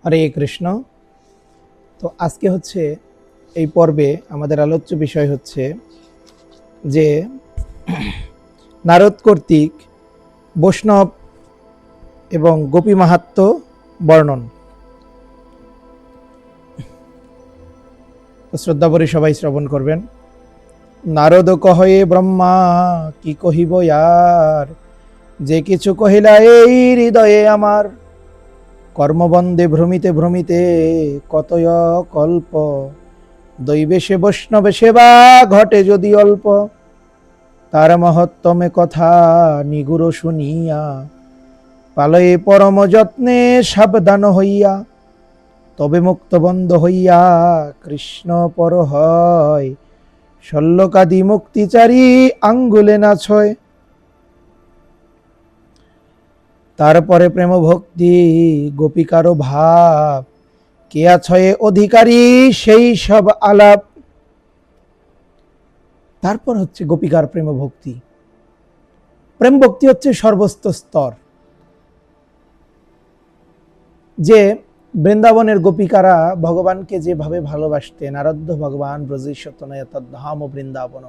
হরে কৃষ্ণ। তো আজকে হচ্ছে এই পর্বে আমাদের আলোচ্য বিষয় হচ্ছে যে নারদ কর্তৃক বৈষ্ণব এবং গোপী মাহাত্ম্য বর্ণন। শ্রদ্ধাভরে সবাই শ্রবণ করবেন। নারদ কহে ব্রহ্মা কি কহিব ইয়ার, যে কিছু কহিলা এই হৃদয়ে আমার, কর্মবন্ধে ভ্রমিতে ভ্রমিতে কতয় কল্প, দৈবেশে বৈষ্ণবে সেবা ঘটে যদি অল্প, তার মহত্তমে কথা নিগুড় শুনিয়া, পালয়ে পরম যত্নে সাবধান হইয়া, তবে মুক্তবন্ধ হইয়া কৃষ্ণ পর হয়, শল্যকাদি মুক্তিচারী আঙ্গুলে না ছয়। তারপরে প্রেম ভক্তি গোপিকার ভাব, কেয়া ছয়ে অধিকারী সেই সব আলাপ। তারপর হচ্ছে গোপিকার প্রেম ভক্তি। প্রেম ভক্তি হচ্ছে সর্বস্ত স্তর। যে বৃন্দাবনের গোপিকারা ভগবানকে যেভাবে ভালোবাসতেন, আরাধ্য ভগবান ব্রজেশ্বতনয় তদ্ধাম বৃন্দাবন।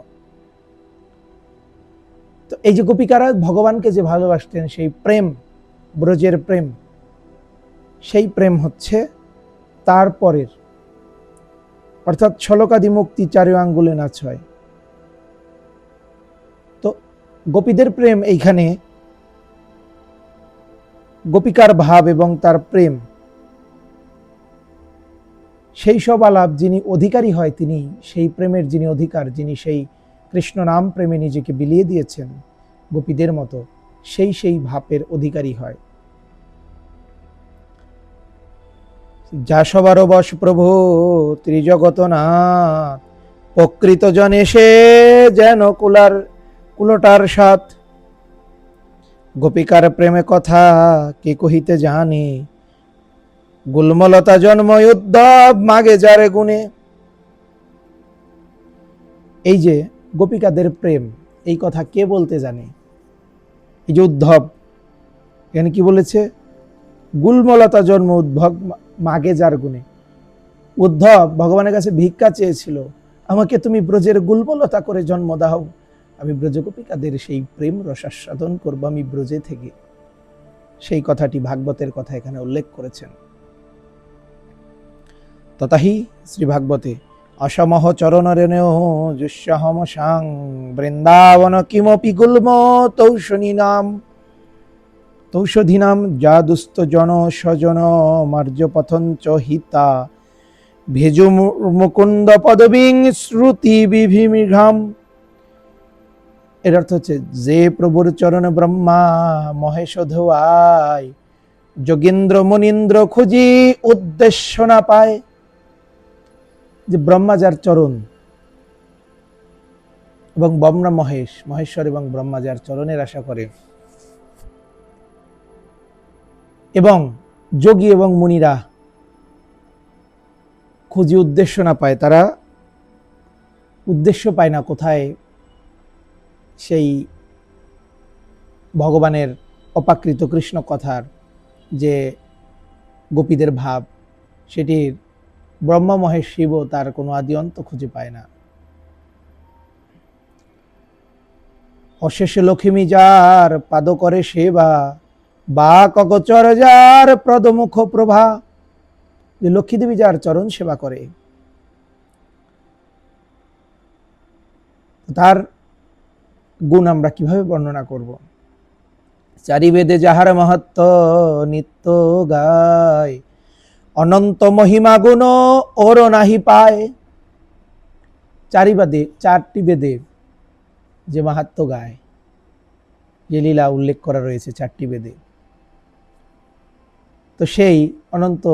তো এই যে গোপিকারা ভগবানকে যে ভালোবাসতেন, সেই প্রেম, ব্রজের প্রেম, সেই প্রেম হচ্ছে তারপরের, অর্থাৎ ছলকাদি মুক্তি চারি আঙ্গুলে না ছয়। তো গোপীদের প্রেম এইখানে, গোপিকার ভাব এবং তার প্রেম, সেই সব আলাপ যিনি অধিকারী হয়, তিনি সেই প্রেমের যিনি অধিকার, যিনি সেই কৃষ্ণ নাম প্রেমে নিজেকে বিলিয়ে দিয়েছেন গোপীদের মতো, সেই ভাবের অধিকারী হয়। যা সবার বশ প্রভু ত্রিজগতনাথ, প্রকৃত জন এসে যেন কুলোটার সাথ। গোপিকার প্রেমে কথা কে কহিতে জানে, গুল্মলতা জন্ম উদ্ধব মাগে যারে গুণে। এই যে গোপিকাদের প্রেম, এই কথা কে বলতে জানে? এই যে উদ্ধব, এখানে কি বলেছে? গুল্মলতা জন্ম উদ্ভব মাগে যার গুণে। উদ্ধব ভগবানের কাছে ভিক্ষা চেয়েছিল, আমাকে তুমি ব্রজের গুল্মলতা করে জন্ম দাও, আমি ব্রজ গোপিকাদের সেই প্রেম রসাস্বাদন করবো আমি ব্রজে থেকে। সেই কথাটি ভাগবতের কথা এখানে উল্লেখ করেছেন। তথাহি শ্রী ভাগবতে অসমহ চরণরেণেও যুষ্যহম সাং বৃন্দাবন কিমপি গুল্ম তৌষধীনাম যা দুস্থ জন স্বজন মার্য পথঞ্চ হিতা, ভেজু মুকুন্দ পদবিং শ্রুতি বিভিমিঘাম। এর অর্থ হচ্ছে, যে প্রভুর চরণ ব্রহ্মা মহেশ ধোয়ায়, যোগীন্দ্র মুনীন্দ্র খুঁজি উদ্দেশ্য না পায়। যে ব্রহ্মা যার চরণ, এবং ব্রহ্মা মহেশ্বর এবং ব্রহ্মা যার চরণের আশা করে, এবং যোগী এবং মুনিরা খুঁজি উদ্দেশ্য না পায়, তারা উদ্দেশ্য পায় না কোথায় সেই ভগবানের অপাকৃত কৃষ্ণ কথার যে গোপীদের ভাব, সেটির ব্রহ্মা মহেশ শিব তার কোনো আদি অন্ত খুঁজে পায় না। অশেষ লক্ষ্মী যার পাদ করে সেবা, বা কগচর যার প্রদমুখ প্রভা। যে লক্ষ্মীদেবী যার চরণ সেবা করে, তার গুণ আমরা কিভাবে বর্ণনা করব? চারি বেদে যাহার মাহাত্ম্য নিত্য গায়, অনন্ত মহিমা গুণ ওর নাহি পায়। চারটি বেদে যে মাহাত্ম্য গায়, যে লীলা উল্লেখ করা রয়েছে চারটি বেদে, তো সেই অনন্ত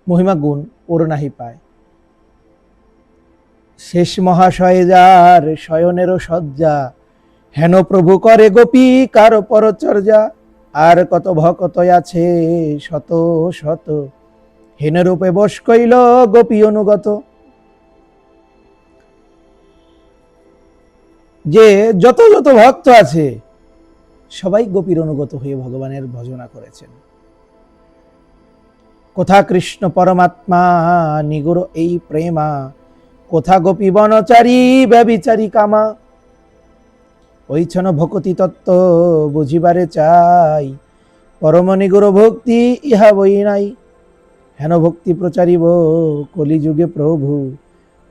মহিমা গুণ ওর নাহি পায়। শেষ মহাশয় যার শয়নেরও সজ্জা, হেন প্রভু করে গোপী কার পরচর্যা। আর কত ভকত আছে শত শত, হেন রূপে বশ কইল গোপী অনুগত। যে যত যত ভক্ত আছে, সবাই গোপীর অনুগত হয়ে ভগবানের ভজনা করেছেন। কোথা কৃষ্ণ পরমাত্মা নিগুড় এই প্রেমা, কোথা গোপী বনচারী ব্যবিচারী কামা। ওইছন ভকতি তত্ত্ব বুঝিবারে চাই, পরম নিগুড় ভক্তি ইহা বই নাই। হেন ভক্তি প্রচারিব কলিযুগে প্রভু,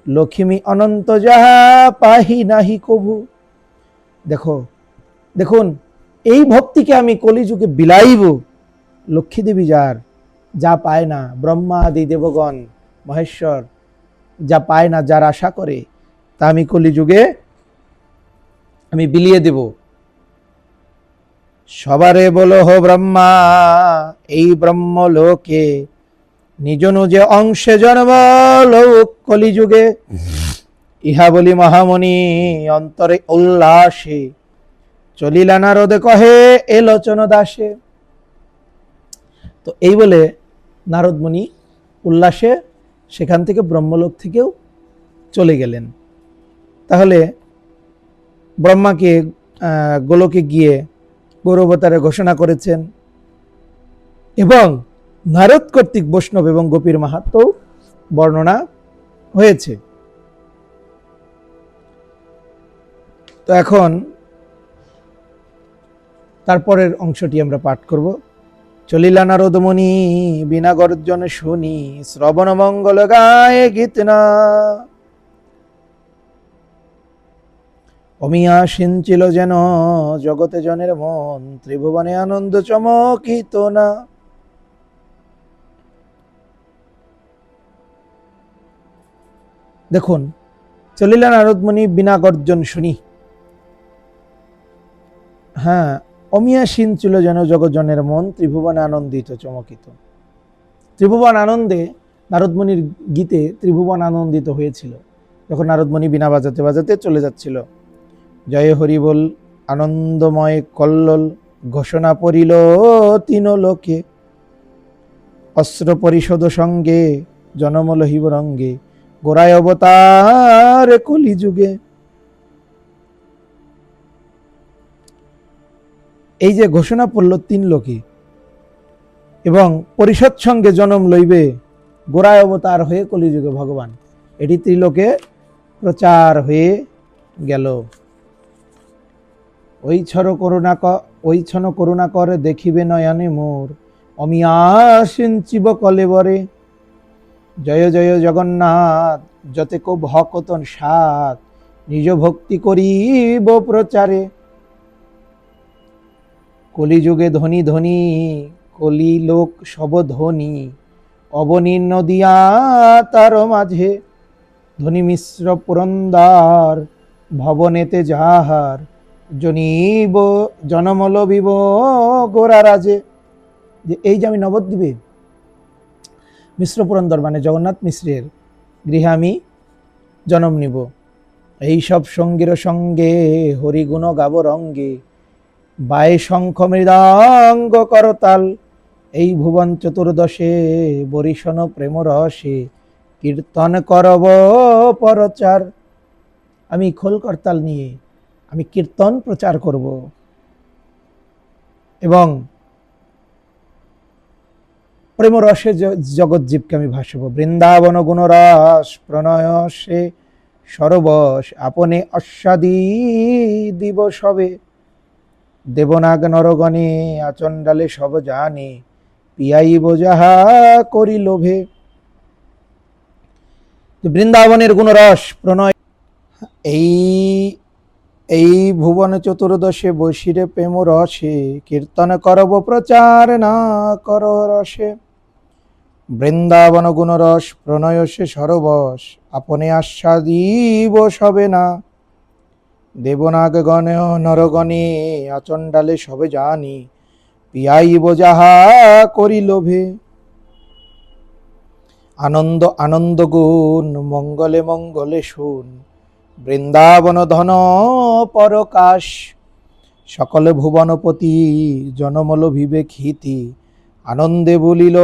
লক্ষ্মী অনন্ত যাহা পাহি নাহি কভু। দেখুন, এই ভক্তিকে আমি কলিযুগে বিলাইব, লক্ষ্মী দেবী যার যা পায় না, ব্রহ্মা আদি দেবগণ মহেশ্বর যা পায় না, যার আশা করে, তা আমি কলিযুগে আমি বিলিয়ে দেব। সবারে বলো হো ব্রহ্মা, এই ব্রহ্মলোকে নিজ নিজে অংশে জন্ম লোক কলিযুগে। ইহা বলি মহামণি অন্তরে উল্লাসে, চলিলা নারদে কহে এলোচন দাসে। তো এই বলে নারদ মুনি উল্লাসে সেখান থেকে ব্রহ্মলোক থেকেও চলে গেলেন। তাহলে ব্রহ্মাকে গোলকে গিয়ে গৌরবতারে ঘোষণা করেছেন এবং নারদ কর্তৃক বৈষ্ণব এবং গোপীর মাহাত্ম্য বর্ণনা হয়েছে। তো এখন তারপরের অংশটি আমরা পাঠ করব। চলিলা নারদ মুনি বিনা গর্জন শুনি, শ্রবণ মঙ্গল গায়ে গীত না। অমিয়া সিঞ্চিল যেন জগতে জনের মন, ত্রিভুবনে আনন্দ চমকিত না। দেখুন, চলিলা নারদ মুনি বিনা গর্জন শুনি। হ্যাঁ, অমিয়াসীন ছিল যেন জগৎজনের মন, ত্রিভুবনে আনন্দিত চমকিত। ত্রিভুবন আনন্দে নারদমণির গীতে ত্রিভুবন আনন্দিত হয়েছিল যখন নারদমণি বিনা বাজাতে বাজাতে চলে যাচ্ছিল। জয় হরি বল আনন্দময় কল্লোল, ঘোষণা পড়িল তিন লোকে। অস্ত্র পরিশোধ সঙ্গে জনম লহিব রঙ্গে, গোড়ায় অবতার কলিযুগে। এই যে ঘোষণা পড়ল তিন লোকে এবং পরিষদ সঙ্গে জনম লইবে, গোড়ায় অবতার হয়ে কলিযুগে ভগবান, এটি ত্রিলোকে প্রচার হয়ে গেল। ওই ছন করুণা করে দেখিবে নয়নে মোর, অমিয়াসিঞ্চিব কলেবরে। জয় জয় জগন্নাথ যতে কো ভকতন সাত, নিজ ভক্তি করিব প্রচারে। কলিযুগে ধনী ধনী কলি লোক সব ধনী, অবনীর্ণ দিয়া তার মাঝে। ধনী মিশ্র পুরন্দর ভবনেতে যাহার, জনিব জনমল বিব গোরা রাজে। যে এই যে আমি নবদ্বীপে মিশ্র পুরন্দর মানে জগন্নাথ মিশ্রের গৃহে আমি জন্ম নিব, এই সব সঙ্গীর সঙ্গে হরিগুণ গাব রঙ্গে। বায়ে শঙ্খ মৃদাঙ্গ করতাল, এই ভুবন চতুর্দশে বরিশন প্রেম রসে। কীর্তন করব পরচার, আমি খোল করতাল নিয়ে আমি কীর্তন প্রচার করব এবং প্রেম রসে জগৎজীবকে আমি ভাসব। বৃন্দাবন গুণরস প্রণয়সে সরবশ, আপনে অস্বাদী দিব সবে। দেবনাগ নরগণে আচণ্ডালে সব জানে, পিয়াইব যাহা করি লোভে। বৃন্দাবনের গুণরস প্রণয়, এই ভুবন চতুর্দশে বৈশিরে প্রেম রসে। কীর্তন করব প্রচার না কর রসে। বৃন্দাবন গুণরস প্রণয়সে সরবশ, আপনে আস্বাদিব সবে না। দেবনাগ গণ নরগণে আচণ্ডালে সবে জানি, পিয়াইব যাহা করি লোভে। আনন্দ আনন্দ গুণ মঙ্গলে মঙ্গলে শুন, বৃন্দাবন ধন পরকাশ। সকল ভুবনপতি জনমল বিবেক হিতি, আনন্দে বলিল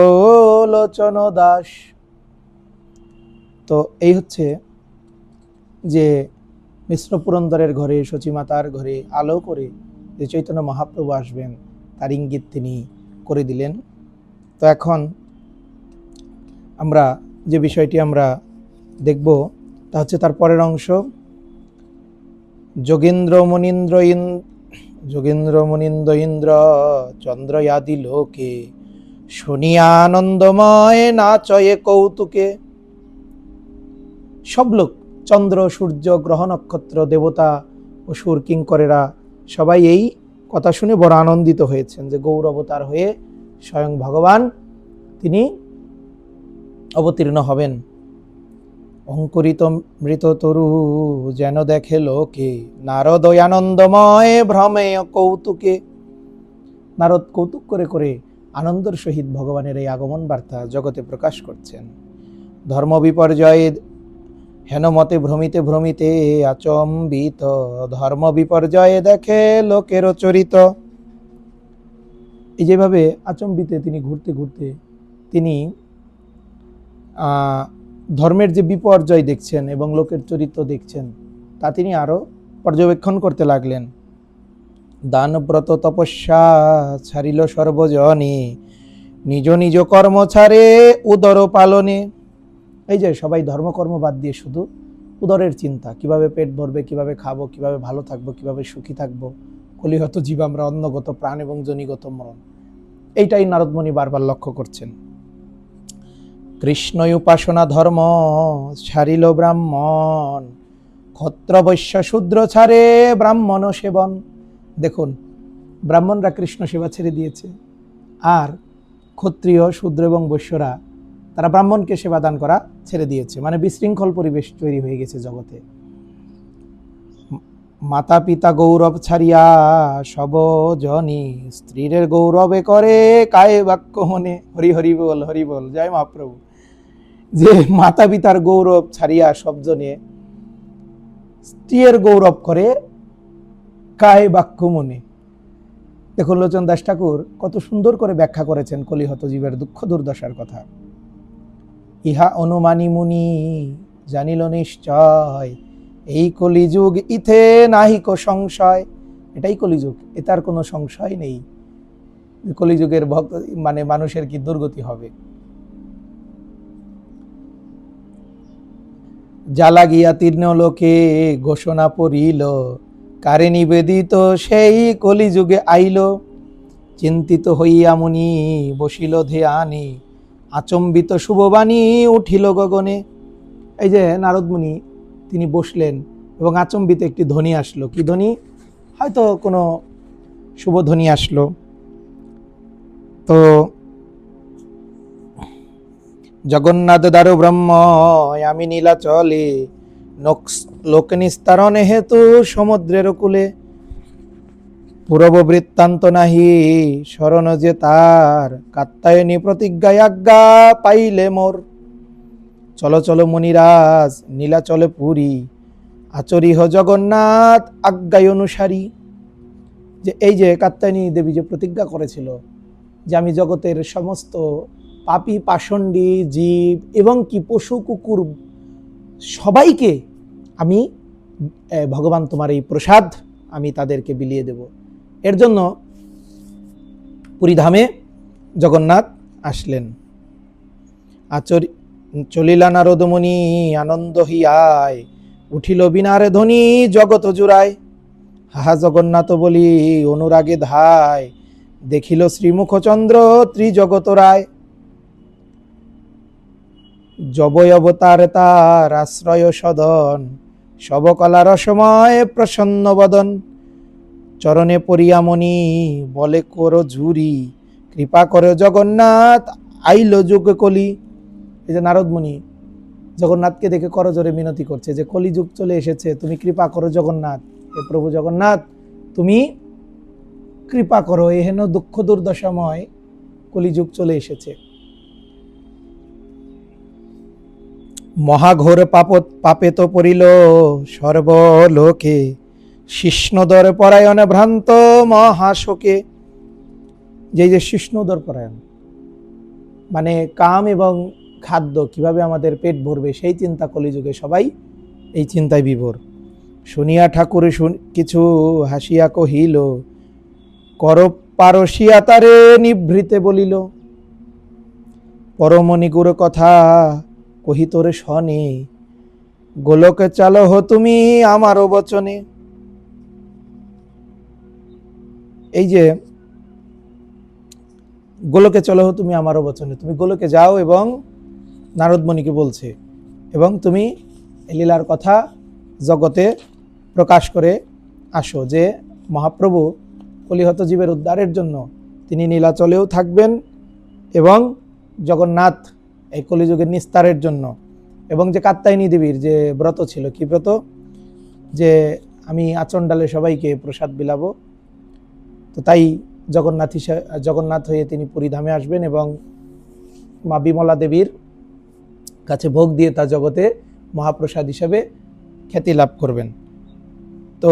লোচন দাস। তো এই হচ্ছে যে মিশ্র পুরন্দরের ঘরে, সচিমাতার ঘরে আলো করে যে চৈতন্য মহাপ্রভু আসবেন তার ইঙ্গিত তিনি করে দিলেন। তো এখন আমরা যে বিষয়টি আমরা দেখব তা হচ্ছে তার পরের অংশ। যোগেন্দ্র মুনীন্দ্র ইন্দ্র চন্দ্রয়াদি লোকে শুনিয়া আনন্দময় নাচয়ে কৌতুকে। সব লোক, চন্দ্র, সূর্য, গ্রহ, নক্ষত্র, দেবতা, অসুর, কিঙ্করেরা সবাই এই কথা শুনে বড় আনন্দিত হয়েছেন যে গৌর অবতার হয়ে স্বয়ং ভগবান তিনি অবতীর্ণ হবেন। অঙ্কুরিত মৃত তরু যেন দেখে লোকে, নারদ আনন্দময় ভ্রমে কৌতুকে। নারদ কৌতুক করে করে আনন্দের সহিত ভগবানের এই আগমন বার্তা জগতে প্রকাশ করছেন। ধর্ম বিপর্যয়ে হেনমতে ভ্রমিতে ভ্রমিতে আচম্বিত, ধর্ম বিপর্যয়ে দেখে লোকের চরিত। এই যেভাবে আচম্বিতে তিনি ঘুরতে ঘুরতে তিনি ধর্মের যে বিপর্যয় দেখছেন এবং লোকের চরিত্র দেখছেন তা তিনি আরো পর্যবেক্ষণ করতে লাগলেন। দানব্রত তপস্যা ছাড়িল সর্বজনে, নিজ নিজ কর্ম ছাড়ে উদর পালনে। এই যে সবাই ধর্মকর্ম বাদ দিয়ে শুধু উদরের চিন্তা, কিভাবে পেট ভরবে, কিভাবে খাবো, কিভাবে ভালো থাকবো, কিভাবে সুখী থাকবো। কলিহত জীব আমরা, অন্নগত প্রাণ এবং জনিগত মরণ। এইটাই নারদমুনি বারবার লক্ষ্য করছেন। কৃষ্ণ উপাসনা ধর্ম ছাড়িল ব্রাহ্মণ, ক্ষত্র বৈশ্য শূদ্র ছাড়ে ব্রাহ্মণ সেবন। দেখুন, ব্রাহ্মণরা কৃষ্ণ সেবা ছেড়ে দিয়েছে, আর ক্ষত্রিয়, শূদ্র এবং বৈশ্যরা তারা ব্রাহ্মণকে সেবা দান করা ছেড়ে দিয়েছে। মানে বিশৃঙ্খল পরিবেশ তৈরি হয়ে গেছে জগতে। মাতা পিতা গৌরব ছাড়িয়া সব জনি, স্ত্রীর গৌরবে করে কায়ে বাক্য মনে। হরি হরি বল, হরি বল, জয় মহাপ্রভু। যে মাতা পিতার গৌরব ছাড়িয়া সব জনে স্ত্রীর গৌরব করে কায়ে বাক্য মনে। দেখুন, লোচন দাস ঠাকুর কত সুন্দর করে ব্যাখ্যা করেছেন কলিহত জীবের দুঃখ দুর্দশার কথা। ইহা অনুমানী মুনি জানিল নিশ্চয়, এই কলিযুগ ইথে নাহিক সংশয়। এটাই কলিযুগ, এটার কোনো সংশয় নেই। কলিযুগের মানে মানুষের কি দুর্গতি হবে। জ্বালা গিয়া তীর্ণ লোকে ঘোষণা পড়িল, কারে নিবেদিত সেই কলিযুগে আইল। চিন্তিত হইয়া মুনি বসিল ধ্যানে, আচম্বিত শুভবাণী উঠিল গগনে। এই যে নারদ মুনি তিনি বসলেন এবং আচম্বিত একটি ধ্বনি আসলো। কি ধ্বনি? হয়তো কোনো শুভ ধ্বনি আসলো। তো জগন্নাথ দারু ব্রহ্ম আমি নীলাচলে, লোক নিস্তারণে হেতু সমুদ্রের কূলে। পূর্ব বৃত্তান্ত নাহি শরণ যে তার, কাত্যায়নী প্রতিজ্ঞায় আজ্ঞা পাইলে মোর। চলো চলো মুনিরাজ নীলাচলে পুরী, আচরিহ জগন্নাথ আজ্ঞায় অনুসারী। যে এই যে কাত্যায়নী দেবী যে প্রতিজ্ঞা করেছিল যে আমি জগতের সমস্ত পাপী পাষণ্ডী জীব এবং কি পশু কুকুর সবাইকে আমি ভগবান তোমার এই প্রসাদ আমি তাদেরকে বিলিয়ে দেব। এর জন্য পুরীধামে জগন্নাথ আসলেন। চলিলা নারদমুনি আনন্দ হিয়ায়, উঠিল বিনারে ধ্বনি জগত জুড়ায়। হাহা জগন্নাথ বলি অনুরাগে ধায়, দেখিল শ্রীমুখচন্দ্র ত্রিজগত রায়। জবয় অবতার তার আশ্রয় সদন, সবকলা রসময় প্রসন্ন বদন। চরণে পরিয়ামণি বলে করো ঝুরি, কৃপা করো জগন্নাথ আইল যুগ কলি। এই যে নারদমুনি জগন্নাথকে দেখে করজোরে মিনতি করছে যে কলিযুগ চলে এসেছে, তুমি কৃপা করো জগন্নাথ। হে প্রভু জগন্নাথ, তুমি কৃপা করো, এহেন দুঃখ দুর্দশাময় কলিযুগ চলে এসেছে। মহাঘোর পাপে তো পড়িল সর্বলোকে, শিষ্ণোদর পরায়ণ ভ্রান্ত মহাশোকে। যে যে শিষ্ণোদর পরায়ণ মানে কাম এবং খাদ্য, কিভাবে আমাদের পেট ভরবে সেই চিন্তা কলিযুগে সবাই এই চিন্তায় বিভোর। শুনিয়া ঠাকুর কিছু হাসিয়া কহিল, কর পারসিয়া তারে নিভৃতে বলিল। পরমনিগুর কথা কহি তোরে শনে, গোলকে চালো হো তুমি আমারও বচনে। এই যে গোলকে চলো হো তুমি আমারও বচনে, তুমি গোলকে যাও এবং নারদমণিকে বলছে, এবং তুমি এই লীলার কথা জগতে প্রকাশ করে আসো যে মহাপ্রভু কলিহত জীবের উদ্ধারের জন্য তিনি নীলাচলেও থাকবেন, এবং জগন্নাথ এই কলিযুগের নিস্তারের জন্য, এবং যে কাত্যায়নী দেবীর যে ব্রত ছিল, কি ব্রত, যে আমি আচণ্ডালে সবাইকে প্রসাদ বিলাবো, তো তাই জগন্নাথ হয়ে তিনি পুরীধামে আসবেন এবং মা বিমলা দেবীর কাছে ভোগ দিয়ে তা জগতে মহাপ্রসাদ হিসেবে খ্যাতি লাভ করবেন। তো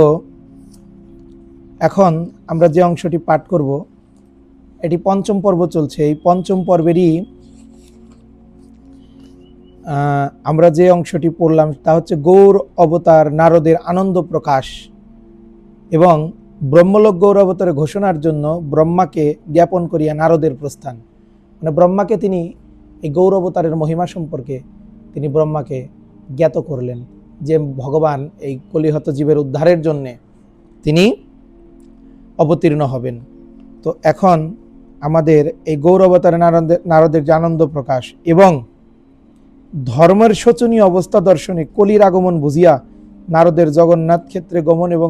এখন আমরা যে অংশটি পাঠ করব, এটি পঞ্চম পর্ব চলছে। এই পঞ্চম পর্বেরই আমরা যে অংশটি পড়লাম তা হচ্ছে গৌর অবতার নারদের আনন্দ প্রকাশ এবং ব্রহ্মলোক গৌর অবতারের ঘোষণার জন্য ব্রহ্মাকে জ্ঞাপন করিয়া নারদের প্রস্থান। মানে ব্রহ্মাকে তিনি এই গৌর অবতারের মহিমা সম্পর্কে তিনি ব্রহ্মাকে জ্ঞাত করলেন যে ভগবান এই কলিহত জীবের উদ্ধারের জন্যে তিনি অবতীর্ণ হবেন। তো এখন আমাদের এই গৌর অবতারের নারদের যে আনন্দ প্রকাশ এবং ধর্মের শোচনীয় অবস্থা দর্শনে কলির আগমন বুঝিয়া নারদের জগন্নাথ ক্ষেত্রে গমন এবং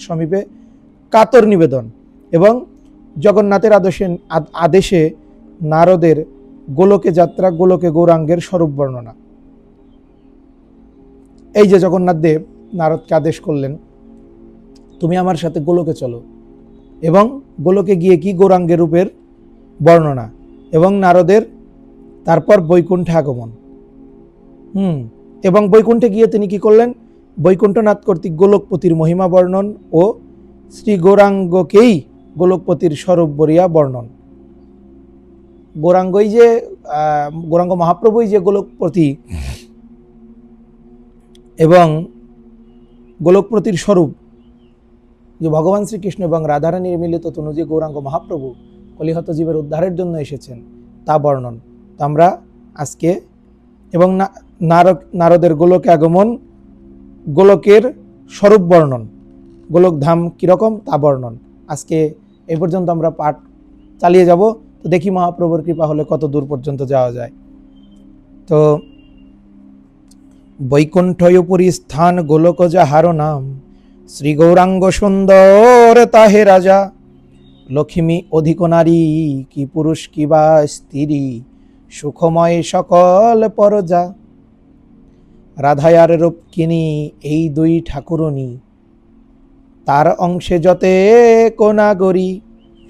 সমীপে কাতর নিবেদন এবং জগন্নাথের আদেশে নারদের গোলকে যাত্রা, গোলকে গৌরাঙ্গের স্বরূপ বর্ণনা। এই যে জগন্নাথ দেব নারদকে আদেশ করলেন, তুমি আমার সাথে গোলকে চলো, এবং গোলকে গিয়ে কি গৌরাঙ্গের রূপের বর্ণনা, এবং নারদের তারপর বৈকুণ্ঠে আগমন। এবং বৈকুণ্ঠে গিয়ে তিনি কি করলেন, বৈকুণ্ঠনাথ কর্তৃক গোলকপতির মহিমা বর্ণন ও শ্রী গৌরাঙ্গকেই গোলকপতির স্বরূপ বরিয়া বর্ণন। গৌরাঙ্গ মহাপ্রভুই যে গোলকপতি এবং গোলকপতির স্বরূপ, যে ভগবান শ্রীকৃষ্ণ এবং রাধারানীর মিলিত তনু যে গৌরাঙ্গ মহাপ্রভু কলিহত জীবের উদ্ধারের জন্য এসেছেন তা বর্ণন। তো আমরা আজকে এবং নারদের গোলকে আগমন, গোলকের স্বরূপ বর্ণন, গোলক ধাম কীরকম তা বর্ণন, আজকে এই পর্যন্ত আমরা পাঠ চালিয়ে যাব। তো দেখি মহাপ্রভুর কৃপা হলে কত দূর পর্যন্ত যাওয়া যায়। তো বৈকুণ্ঠয়ুপুরী স্থান গোলক যাহার নাম, শ্রী গৌরাঙ্গ সুন্দর তাহে রাজা, লক্ষ্মী অধিক নারী কি পুরুষ কি বা স্ত্রী, সুখময় সকল পরজা। রাধায়ার রূপকিনী এই দুই ঠাকুরনী, তার অংশে যতে কোনাগরী,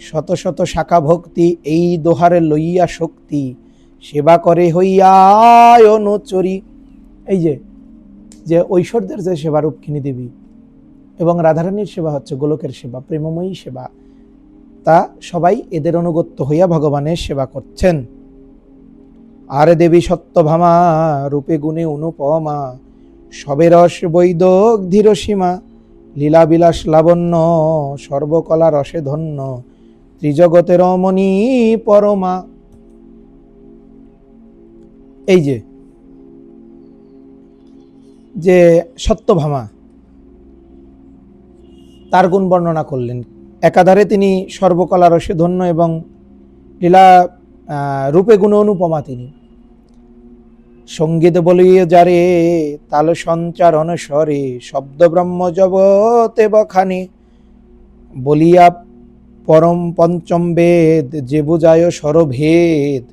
শত শত শাখা ভক্তি এই দোহারে লইয়া শক্তি, সেবা করে হইয়া অনুচরী। এই যে ঐশ্বর্যের যে সেবা রূপকিনী দেবী এবং রাধারানীর সেবা হচ্ছে গোলকের সেবা, প্রেমময়ী সেবা, তা সবাই এদের অনুগত্য হইয়া ভগবানের সেবা করছেন। আর দেবী সত্যভামা রূপে গুণে অনুপমা, সবে রস বৈদক ধীর সীমা, লীলাবিলাস লাবণ্য সর্বকলা রসে ধন্য, ত্রিজগতের রমণী পরমা। এই যে সত্যভামা, তার গুণ বর্ণনা করলেন। একাধারে তিনি সর্বকলা রসে ধন্য এবং লীলা রূপে গুণ অনুপমা। তিনি সঙ্গীত বলিয়ে যারে তাল সঞ্চারণ স্বরে, শব্দ ব্রহ্ম জগতে বখানে, বলিয়া পরম পঞ্চম বেদ, যে বুঝায় স্বরভেদ,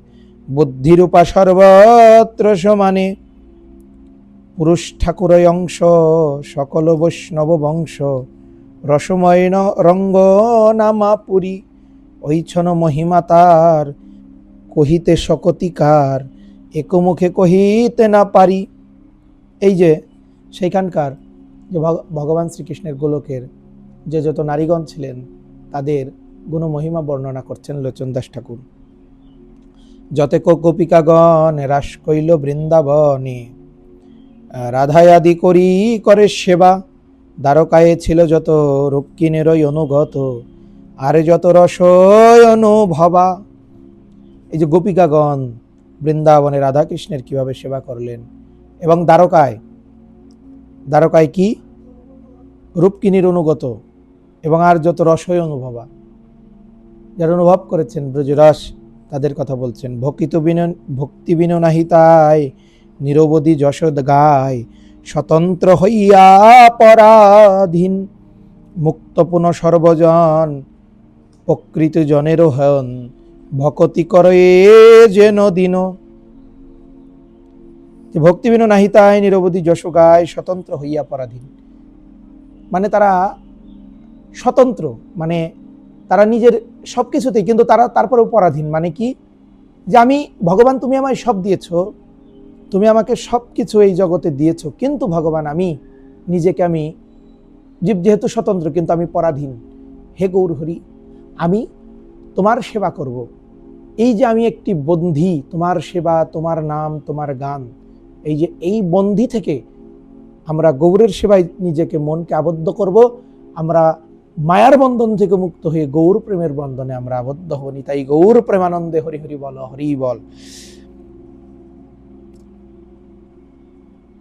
বুদ্ধিরূপা সর্বত্র সমানে। পুরুষ ঠাকুরই অংশ সকল বৈষ্ণব বংশ, রসময় রঙ্গ নামা পুরী, ঐছন মহিমা তার কহিতে সকতিকার, একমুখে কহিতে না পারি। এই যে সেইখানকার যে ভগবান শ্রীকৃষ্ণের গোলকের যে যত নারীগণ ছিলেন তাদের গুণমহিমা বর্ণনা করছেন লোচনদাস ঠাকুর। যতেক গোপিকাগণ রাস কইল বৃন্দাবনে, রাধায় আদি করে সেবা, দ্বারকায় ছিল যত রূপকিনেরই অনুগত, আর যত রসয় অনুভবা। এই যে গোপিকাগণ বৃন্দাবনে রাধাকৃষ্ণের কিভাবে সেবা করলেন, এবং দ্বারকায়, দ্বারকায় কি রূপকিনীর অনুগত এবং আর যত রসই অনুভবা, যারা অনুভব করেছেন ব্রজরস, তাদের কথা বলছেন। ভক্তি বিন নাহি তাই নিরবধি যশোদ গায়, স্বতন্ত্র হইয়া পরাধীন মুক্ত পুন সর্বজন, প্রকৃত জনের হন ভকতি করে যেন দিন। ভক্তি বিন নাহি তাই নিরবধি যশ গায়, স্বতন্ত্র হইয়া পরাধীন, মানে তারা স্বতন্ত্র, মানে তারা নিজের সব কিছুতেই, কিন্তু তারা তারপরেও পরাধীন। মানে কি, যে আমি ভগবান, তুমি আমায় সব দিয়েছো, তুমি আমাকে সব কিছু এই জগতে দিয়েছো, কিন্তু ভগবান আমি নিজেকে, আমি জীব যেহেতু স্বতন্ত্র, কিন্তু আমি পরাধীন। হে গৌর হরি, আমি তোমার সেবা করব। এই যে আমি একটি বন্ধি, তোমার সেবা, তোমার নাম, তোমার গান, এই যে এই বন্ধি থেকে আমরা গৌরের সেবায় নিজেকে, মনকে আবদ্ধ করব। আমরা মায়ার বন্ধন থেকে মুক্ত হয়ে গৌর প্রেমের বন্ধনে আমরা আবদ্ধ হবনি। তাই গৌর প্রেমানন্দে হরি হরি বল, হরি বল।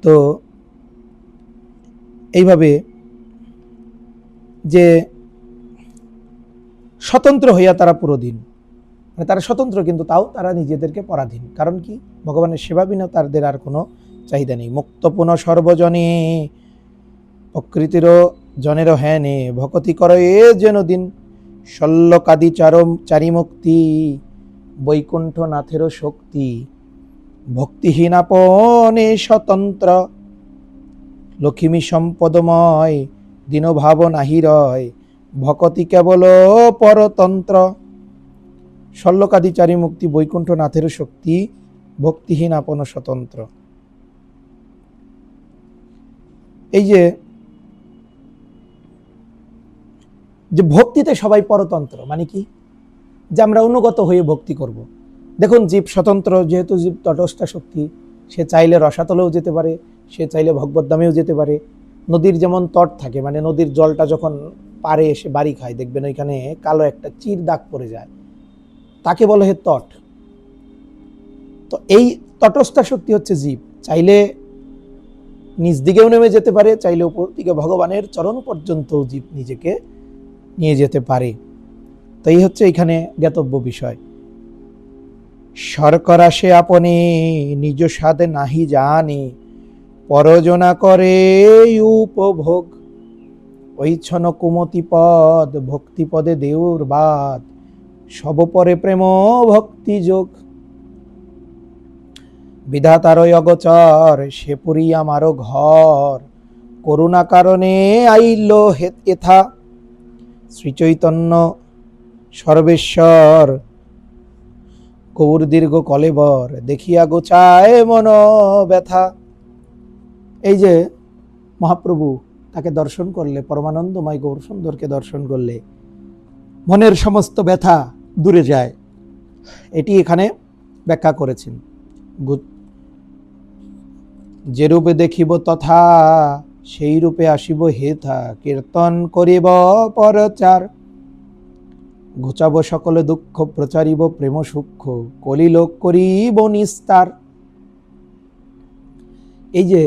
তো এইভাবে যে স্বতন্ত্র হইয়া তারা পুরোদিন, মানে তারা স্বতন্ত্র কিন্তু তাও তারা নিজেদেরকে পরাধীন। কারণ কি, ভগবানের সেবা বিনা তাদের আর কোনো চাহিদা নেই। মুক্ত পুন সর্বজনে, প্রকৃতির জনের হ্যানে ভকতি কর এ যেন দিন, শল্যকাদি চারি মুক্তি, বৈকুণ্ঠ নাথেরও শক্তি, ভক্তিহীন আপনে স্বতন্ত্র, লক্ষ্মী সম্পদময় দীনভাব নাহি রয়, ভকতি কেবল পরতন্ত্র। শল্যকাদি চারি মুক্তি, বৈকুণ্ঠ নাথেরও শক্তি, ভক্তিহীন আপন স্বতন্ত্র। এই যে ভক্তিতে সবাই পরতন্ত্র, মানে কি, যে আমরা অনুগত হয়ে ভক্তি করব। দেখুন, জীব স্বতন্ত্র, যেহেতু জীব তটস্থা শক্তি, সে চাইলে রসাতলেও যেতে পারে, সে চাইলে ভগবদ্ধামেও যেতে পারে। নদীর যেমন তট থাকে, মানে নদীর জলটা যখন পারে এসে বাড়ি খায়, দেখবেন ওইখানে কালো একটা চির দাগ পড়ে যায়, তাকে বলে হে তট। তো এই তটস্থা শক্তি হচ্ছে জীব, চাইলে নিজ দিকেও নেমে যেতে পারে, চাইলে উপর দিকে ভগবানের চরণ পর্যন্ত জীব নিজেকে নিয়ে যেতে পারে। তো এই হচ্ছে এখানে জ্ঞাতব্য বিষয়। শর্করা সে আপনি নিজ স্বাদে নাহি জানে, পরজনা করে উপভোগ, ঐচ্ছন কুমতি পদ ভক্তি পদে দেউর বাদ, সব পরে প্রেম ভক্তি যোগ। বিধাতারই অগচর সে পুরী আমারও ঘর, করুণা কারণে আইল এথা, শ্রীচৈতন্য সর্বেশ্বর গৌর দীর্ঘ কলেবর, দেখিয়া গোচায় মন ব্যথা। এই যে মহাপ্রভু, তাকে দর্শন করলে, পরমানন্দময় গৌর সুন্দরকে দর্শন করলে মনের সমস্ত ব্যথা দূরে যায়, এটি এখানে ব্যাখ্যা করেছেন। যে রূপে দেখিব তথা, সেই রূপে আসিব হেথা, কীর্তন করিব পরচার, ঘুচাব সকলে দুঃখ, প্রচারিব প্রেম সূক্ষ্ম, কলিলোক করিব নিস্তার। এই যে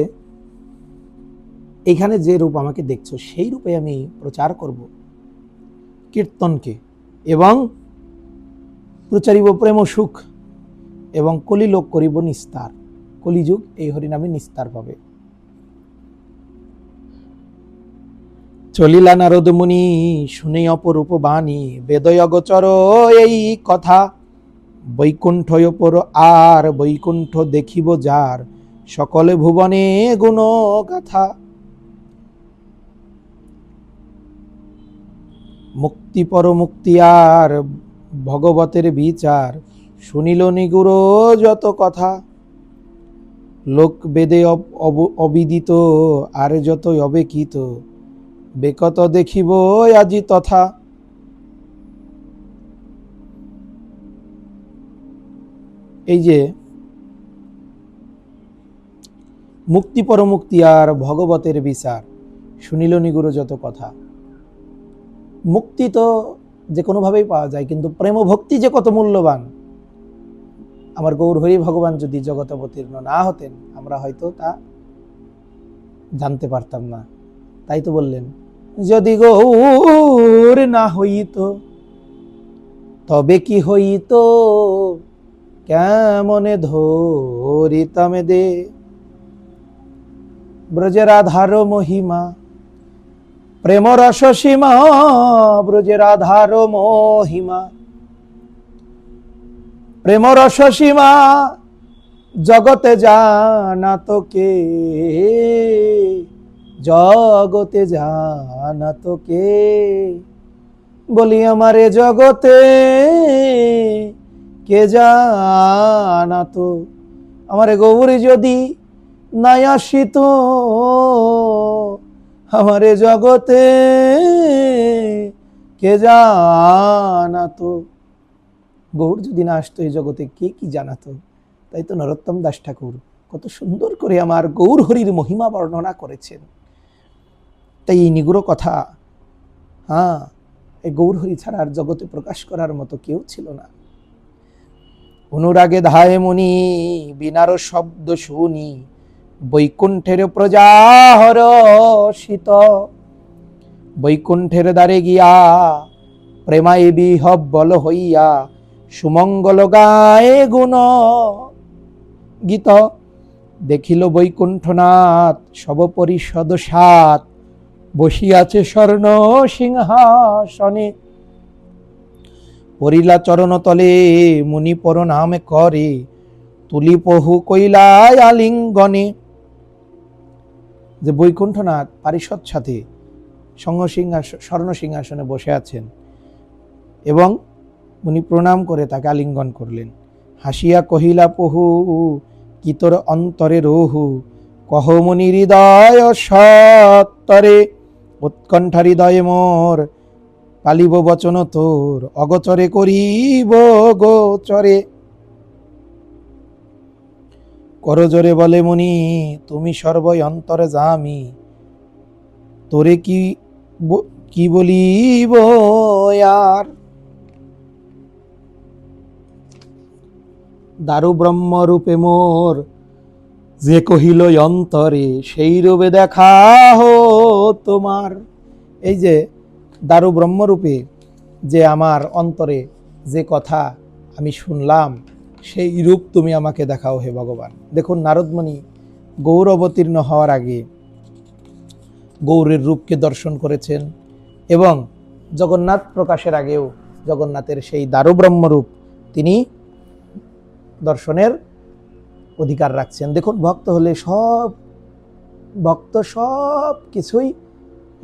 এখানে যে রূপ আমাকে দেখছো, সেই রূপে আমি প্রচার করব কীর্তনকে, এবং প্রচারিব প্রেম সুখ, এবং কলিলোক করিব নিস্তার। কলিযুগ এই হরিনামে নিস্তার পাবে। চলিলা নারদ মুনি শুনে অপরূপ বাণী, বেদয় অগোচর এই কথা, বৈকুণ্ঠ অপর আর বৈকুণ্ঠ দেখিব যার, সকলে ভুবনে গুণ গাথা। মুক্তি পর মুক্তি আর ভগবতের বিচার, শুনিল নিগুড় যত কথা, লোক বেদে অবিদিত আর যত অবেকিত, বেকত দেখিব আজি তথা। এই যে মুক্তি পরমুক্তি আর ভগবতের বিচার, শুনিল নিগুড় যত কথা। মুক্তি তো যে কোনোভাবেই পাওয়া যায়, কিন্তু প্রেম ভক্তি যে কত মূল্যবান, আমার গৌরহরি ভগবান যদি জগৎ অবতীর্ণ না হতেন, আমরা হয়তো তা জানতে পারতাম না। তাই তো বললেন, যদি গৌর না হইত তবে কি হইত, কেমনে ধরিতাম দে। ব্রজের আধার মহিমা প্রেম রস সীমা, ব্রজের আধার মহিমা প্রেম রস সীমা, জগতে জানা তো কে, জগতে জানা তো কে। বলি আমারে জগতে কে জানা তো, আমারে গৌরী যদি নাই আসিত, আমারে জগতে কে জানাতো। গৌর যদি না আসতো এই জগতে কে কি জানাতো। তাই তো নরোত্তম দাস ঠাকুর কত সুন্দর করে আমার গৌর হরির মহিমা বর্ণনা করেছেন। তাই এই নিগুড় কথা, এই গৌর হরি ছাড়া আর জগতে প্রকাশ করার মতো কেউ ছিল না। অনুরাগে ধায় মনি বিনার শব্দ শুনি, বৈকুণ্ঠের প্রজাহর শীত। বৈকুণ্ঠের দ্বারে গিয়া প্রেমায় বিহব্বল হইয়া, সুমঙ্গল গায়ে গুণ গীত। দেখিল বৈকুণ্ঠনাথ সব পরিষদ সাত, বসিয়াছে স্বর্ণ সিংহাসনে। পরিলা চরণ তলে মুনি পর নামে করে, তুলি পহু কইলায় আলিঙ্গনে। যে বৈকুণ্ঠনাথ পারিষদ সাথে স্বর্ণ সিংহাসনে বসে আছেন এবং উনি প্রণাম করে তাকে আলিঙ্গন করলেন। হাসিয়া কহিলা পহু, কি তোর অন্তরে রহু, কহ মনি হৃদয় সত্তরে। উৎকণ্ঠা হৃদয়ে মোর পালিব বচন তোর, অগোচরে করিব গোচরে। করজোরে বলে মুনি, তুমি সর্বই অন্তরে জামি, তোরে কি বলিব আর। দারু ব্রহ্ম রূপে মোর যে কহিল অন্তরে, সেই রূপে দেখা হো তোমার। এই যে দারু ব্রহ্মরূপে যে আমার অন্তরে যে কথা আমি শুনলাম, সেই রূপ তুমি আমাকে দেখাও হে ভগবান। দেখুন নারদমণি গৌর অবতীর্ণ হওয়ার আগে গৌরের রূপকে দর্শন করেছেন এবং জগন্নাথ প্রকাশের আগেও জগন্নাথের সেই দারু ব্রহ্মরূপ তিনি দর্শনের অধিকার রাখছেন। দেখুন ভক্ত সব কিছুই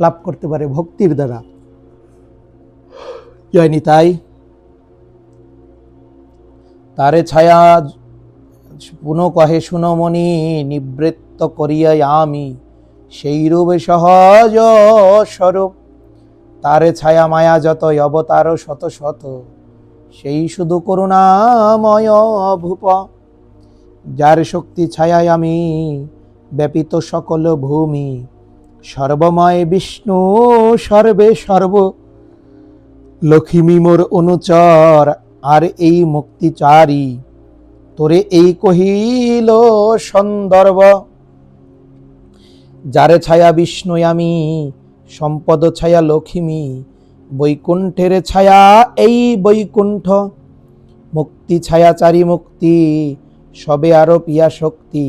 লাভ করতে পারে ভক্তির দ্বারা। জয় নিতাই। তারে ছায়া পুনঃ কহে শুনমণি, নিবৃত্ত করিয়া আমি সেই রূপে সহজ স্বরূপ। তারে ছায়া মায়া যত অবতার শত শত, সেই শুধু করুণাময় ভূপ। যার শক্তি ছায়ায় আমি ব্যাপিত সকল ভূমি, সর্বময় বিষ্ণু সর্বে সর্ব। লক্ষ্মী মোর অনুচর আর এই মুক্তিচারী, তোরে এই কহিল সন্দর্ভ। যারে ছায়া বিষ্ণু আমি, সম্পদ ছায়া লক্ষ্মী, বৈকুণ্ঠের ছায়া এই বৈকুণ্ঠ। মুক্তি ছায়া চারি মুক্তি, সবে আরো পিয়া শক্তি,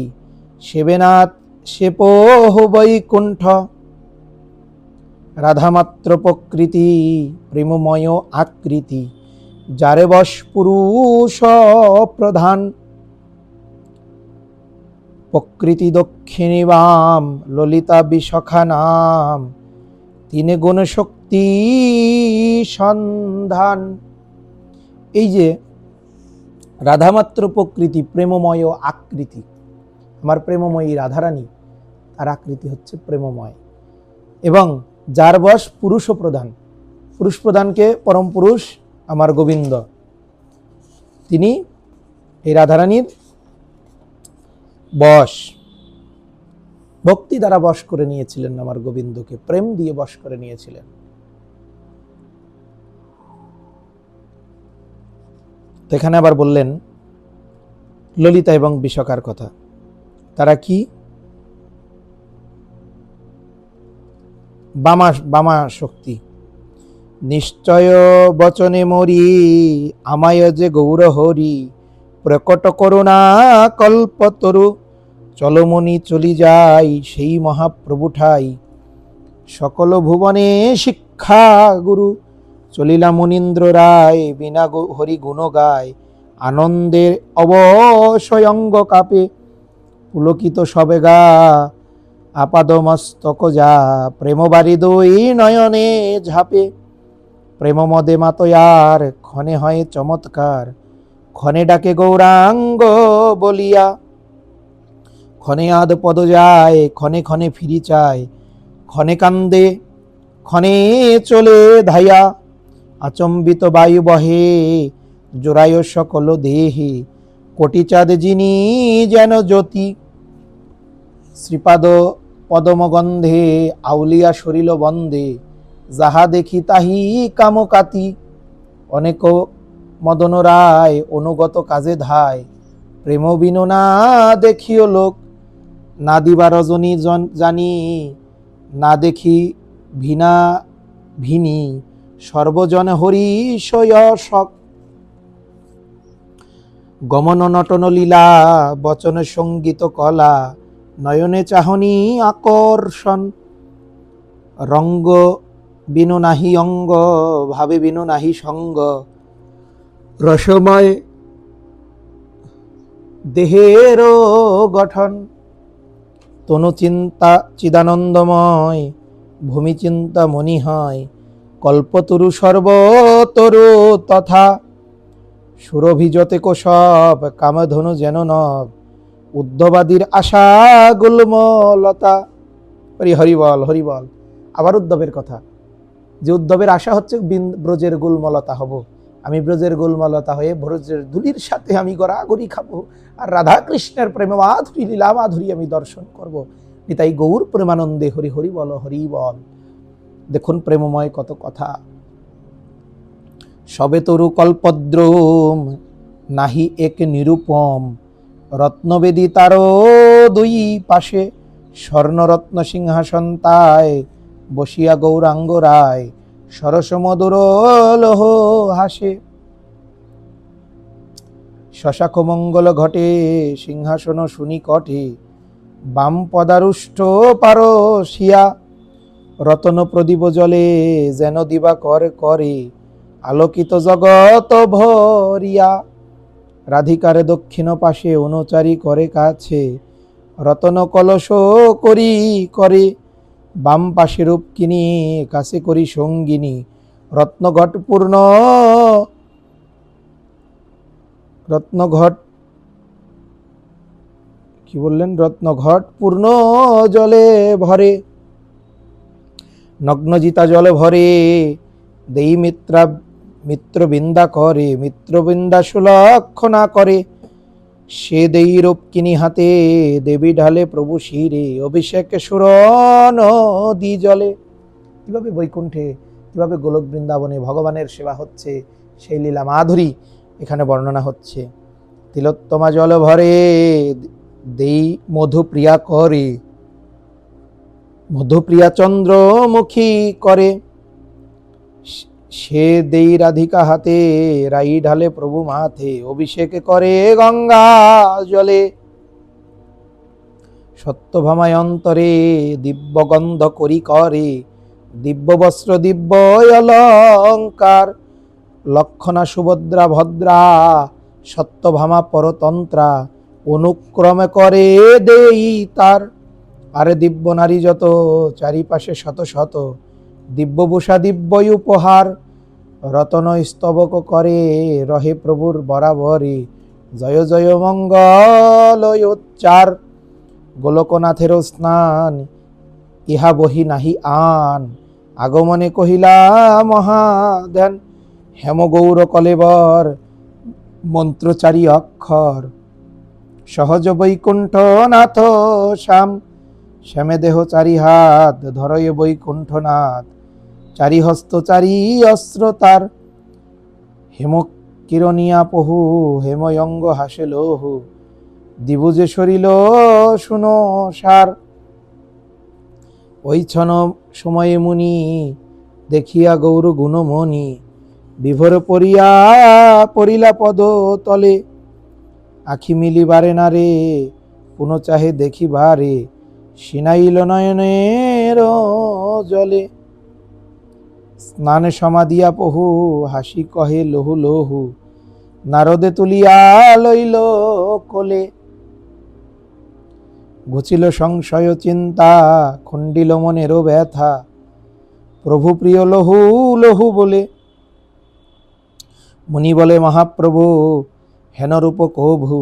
সেবেনাথ সে পোহ বৈকুণ্ঠ। রাধামাত্র প্রকৃতি প্রেমময় আকৃতি, যারে বশ পুরুষ প্রধান। প্রকৃতি দক্ষিণী বাম, ললিতা বিশখা নাম, তিনে গুণ শক্তি সন্ধান। এই যে রাধামাত্র প্রকৃতি প্রেমময় আকৃতি, আমার প্রেমময়ী রাধারানী, তার আকৃতি হচ্ছে প্রেমময় এবং যার বশ পুরুষ প্রধান। পুরুষ প্রধানকে পরম পুরুষ আমার গোবিন্দ, তিনি এই রাধারানীর বশ, ভক্তি দ্বারা বশ করে নিয়েছিলেন আমার গোবিন্দকে, প্রেম দিয়ে বশ করে নিয়েছিলেন। তো এখানে আবার বললেন ললিতা এবং বিশাখার কথা। তারা কি? বামা শক্তি। নিশ্চয় বচনে মরি, আমায় যে গৌর হরি, প্রকট করুণা কল্পতরু, চলমনি চলি যাই সেই মহাপ্রভু ঠাই, সকল ভুবনে শিক্ষা গুরু, চলিলা মুনীন্দ্র রায়, বিনা হরি গুণ গায়, আনন্দের অবশয়ঙ্গ কাপে, পুলকিত সবে গা, আপাদ মস্তক যা, প্রেম বারি দুই নয়নে ঝাপে, প্রেম মদে মাতয়ার, ক্ষণে হয় চমৎকার, ক্ষণে ডাকে গৌরাঙ্গ বলিয়া, ক্ষণে আদ পদ যায়, ক্ষণে ক্ষণে ফিরি চায়, ক্ষণে কান্দে ক্ষণে চলে ধাইয়া, আচম্বিত বায়ু বহে, জোড়ায় সকল দেহে, কোটি চাঁদ যিনি যেন জ্যোতি, শ্রীপাদ পদমগন্ধে আউলিয়া সরিল বন্দে, যাহা দেখি তাহি কামকাতি, অনেক মদন রায় অনুগত কাজে ধায়, প্রেম বিনু না দেখিও লোক, না দিবা রজনী জানি, না দেখি ভিনা ভিনী, সর্বজন হরি শক, গমন নটন লীলা, বচন সঙ্গীত কলা, নয়নে চাহনি আকর্ষণ, রঙ্গ বিনু নাহি অঙ্গ, ভাবে বিনু নাহি সঙ্গ, রসময় দেহের গঠন, তনু চিন্তা চিদানন্দময়, ভূমি চিন্তা মনি হয়, কল্পতরু সর্বতরু তথা, সুরভিজতে কোশব, কামধনু যেন নব, উদ্ধবাদীর আশা গুল্মলতা। হরিবল হরিবল। আবার উদ্ধবের কথা, যে উদ্ধবের আশা হচ্ছে ব্রজের গুলমলতা হব, আমি ব্রজের গুলমলতা হয়ে ব্রজের ধুলির সাথে আমি গড়াগড়ি খাবো, আর রাধা কৃষ্ণের প্রেম মাধুরী লীলা মাধুরী আমি দর্শন করব। নিতাই গৌর প্রেমানন্দে হরি হরি বল হরি বল। দেখুন প্রেমময় কত কথা। সবে তরু কল্পদ্রুম, নাহি এক নিরূপম, রত্নবেদী তারও দুই পাশে, স্বর্ণরত্ন সিংহাসন তায়, বসিয়া গৌরাঙ্গ রায়, সরস মধুর লোহ হাসে, শশাক মঙ্গল ঘটে, সিংহাসন শুনি কটে, বাম পদারুষ্ট পারসিয়া, রতন প্রদীপ জলে যেন দিবা করে করে, আলোকিত জগত ভরিয়া, রাধিকারে দক্ষিণ পাশে অনুচারী করে কাছে, রতন কলস করি করে, বাম পাশে রূপকিনী কাছে করি সঙ্গিনী, রত্নঘট পূর্ণ রত্নঘট কি বললেন, রত্নঘট পূর্ণ জলে ভরে, নগ্নজিতা জল ভরে, দেই মিত্রবৃন্দা করে, মিত্রবৃন্দা সুলক্ষণা করে, সে দেই রূপকিনী হাতে, দেবী ঢালে প্রভু শিরে, অভিষেক সুর নদী জলে। কিভাবে বৈকুণ্ঠে, কিভাবে গোলক বৃন্দাবনে ভগবানের সেবা হচ্ছে, সেই লীলা মাধুরী এখানে বর্ণনা হচ্ছে। তিলোত্তমা জল ভরে, দেই মধুপ্রিয়া করে, মধুপ্রিয়া চন্দ্রমুখী করে, সে দেই রাধিকা হাতে, রাই ঢালে প্রভু মাথে, অভিষেক করে গঙ্গা জলে, সত্যভামায় অন্তরে, দিব্য গন্ধ করি করে, দিব্য বস্ত্র দিব্য অলঙ্কার, লক্ষণা সুভদ্রা ভদ্রা, সত্যভামা পরতন্ত্রা, অনুক্রমে করে দেই তার, আরে দিব্য নারী যত, চারিপাশে শত শত, দিব্যভূষা দিব্য উপহার, রতন স্তবক করে, রহে প্রভুর বরাবরে, জয় জয় মঙ্গল উচ্চার, গোলকনাথেরও স্নান, ইহা বহি নাহি আন, আগমনে কহিলা মহাধ্যান, হেমগৌর কলেবর, মন্ত্রচারী অক্ষর, সহজ বৈকুণ্ঠ নাথ শ্যাম, শ্যামে দেহ চারি হাত, ধরয় বৈকুণ্ঠনাথ, চারি হস্ত চারি অস্ত্র তার, হেম কিরণিয়া পহু, হেময়ঙ্গ হাসে লহু, দিবু যে সরিল শুনো সার। ওই ছন সময়ে মুনি দেখিয়া গৌর গুণমণি, বিভোর পড়িয়া পড়িলা পদ তলে। আখি মিলিবারে না রে পুনঃ চাহে দেখিবারে, সিনাইল নয়নের জলে। স্নানে সমাধিয়া পহু হাসি কহে লহু লহু, নারদে তুলিয়া লইল কোলে। ঘুচিল সংশয় চিন্তা খণ্ডিল মনেরও ব্যথা, প্রভু প্রিয় লহু লহু বলে। মুনি বলে মহাপ্রভু হেন রূপ কভু,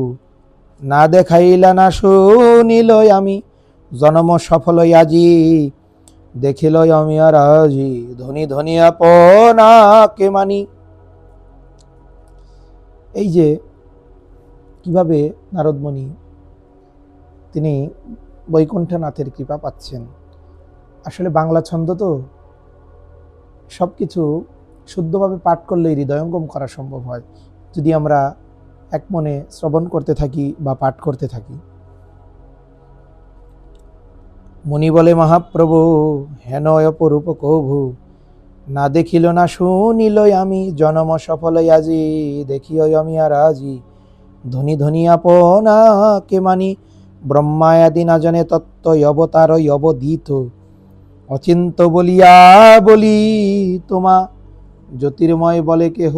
না দেখাইলা না শুনিল আমি, জনম সফল আজি দেখিল আমি আর আজি, ধনী ধনী আপনাকে মানি। এই যে কিভাবে নারদমণি তিনি বৈকুণ্ঠনাথের কৃপা পাচ্ছেন। আসলে বাংলা ছন্দ তো সব কিছু শুদ্ধভাবে পাঠ করলে হৃদয়ঙ্গম করা সম্ভব হয়, যদি আমরা এক মনে শ্রবণ করতে থাকি বা পাঠ করতে থাকি। মুনি বলে মহাপ্রভু হেন অপরূপ কভু, না দেখিল না শুনিল আমি, জনম সফল আজি দেখিও আমি আর আজি, ধনী ধনী আপনাকে মানি। ব্রহ্মায়াদি না জানে তত্ত্ব, অবতার অবদিত, অচিন্ত বলিয়া বলি তোমা। জ্যোতির্ময় বলে কেহ,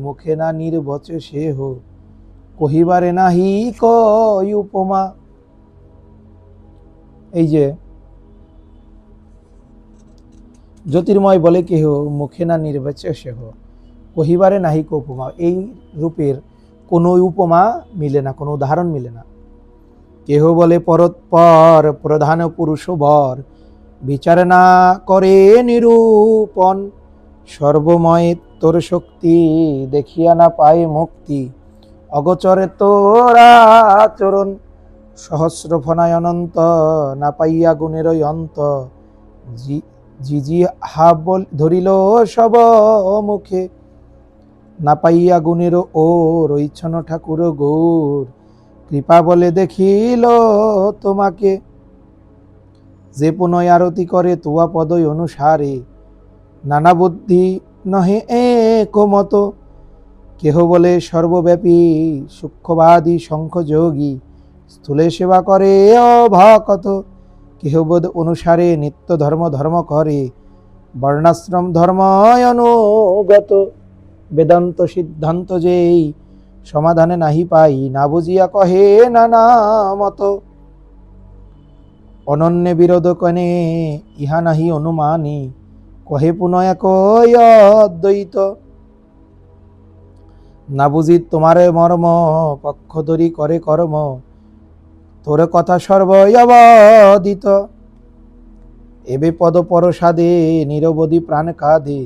মুখে না নির্বচে সেহ, কহিবারে নাহি কয় উপমা। এই যে জ্যোতির্ময় বলে কেহ, মুখে না নির্বচে সেহ, কহিবারে নাহি কয় উপমা। এই রূপের কোনো উপমা মিলে না, কোনো উদাহরণ মিলে না। কেহ বলে পরৎপর প্রধান পুরুষ বর, বিচার না করে নিরূপণ, সর্বময় তোর শক্তি দেখিয়া না পায় মুক্তি, অগোচরে তোরা চরণ। সহস্র ফনায় অনন্ত না পাইয়া গুণের অন্ত, জিজি হা ধরিল সব মুখে, না পাইয়া গুণের ও রইছন ঠাকুর গৌর, কৃপা বলে দেখিল তোমাকে। যে পুনঃ আরতি করে তুয়া পদই অনুসারে, নানা বুদ্ধি নহে একমত, কেহ বলে সর্বব্যাপী সূক্ষ্মবাদী শঙ্খযোগী, স্থূলে সেবা করে অভকত, কেহ বোধ অনুসারে নিত্য ধর্ম ধর্ম করে, বর্ণাশ্রম ধর্ম অনুগত। বেদান্ত সিদ্ধান্ত যেই সমাধানে নাহি পাই, না বুঝিয়া কহে নানা মত, অনন্য বিরোধ কনে ইহা নাহি অনুমানী, কহে পুনঃ এক অদ্বৈত। না বুঝি তোমারে মর্ম পক্ষ ধরি করে কর্ম, তোর কথা সর্ববদিত। এবে পদ পরসাদে নিরবধি প্রাণ কাঁদে,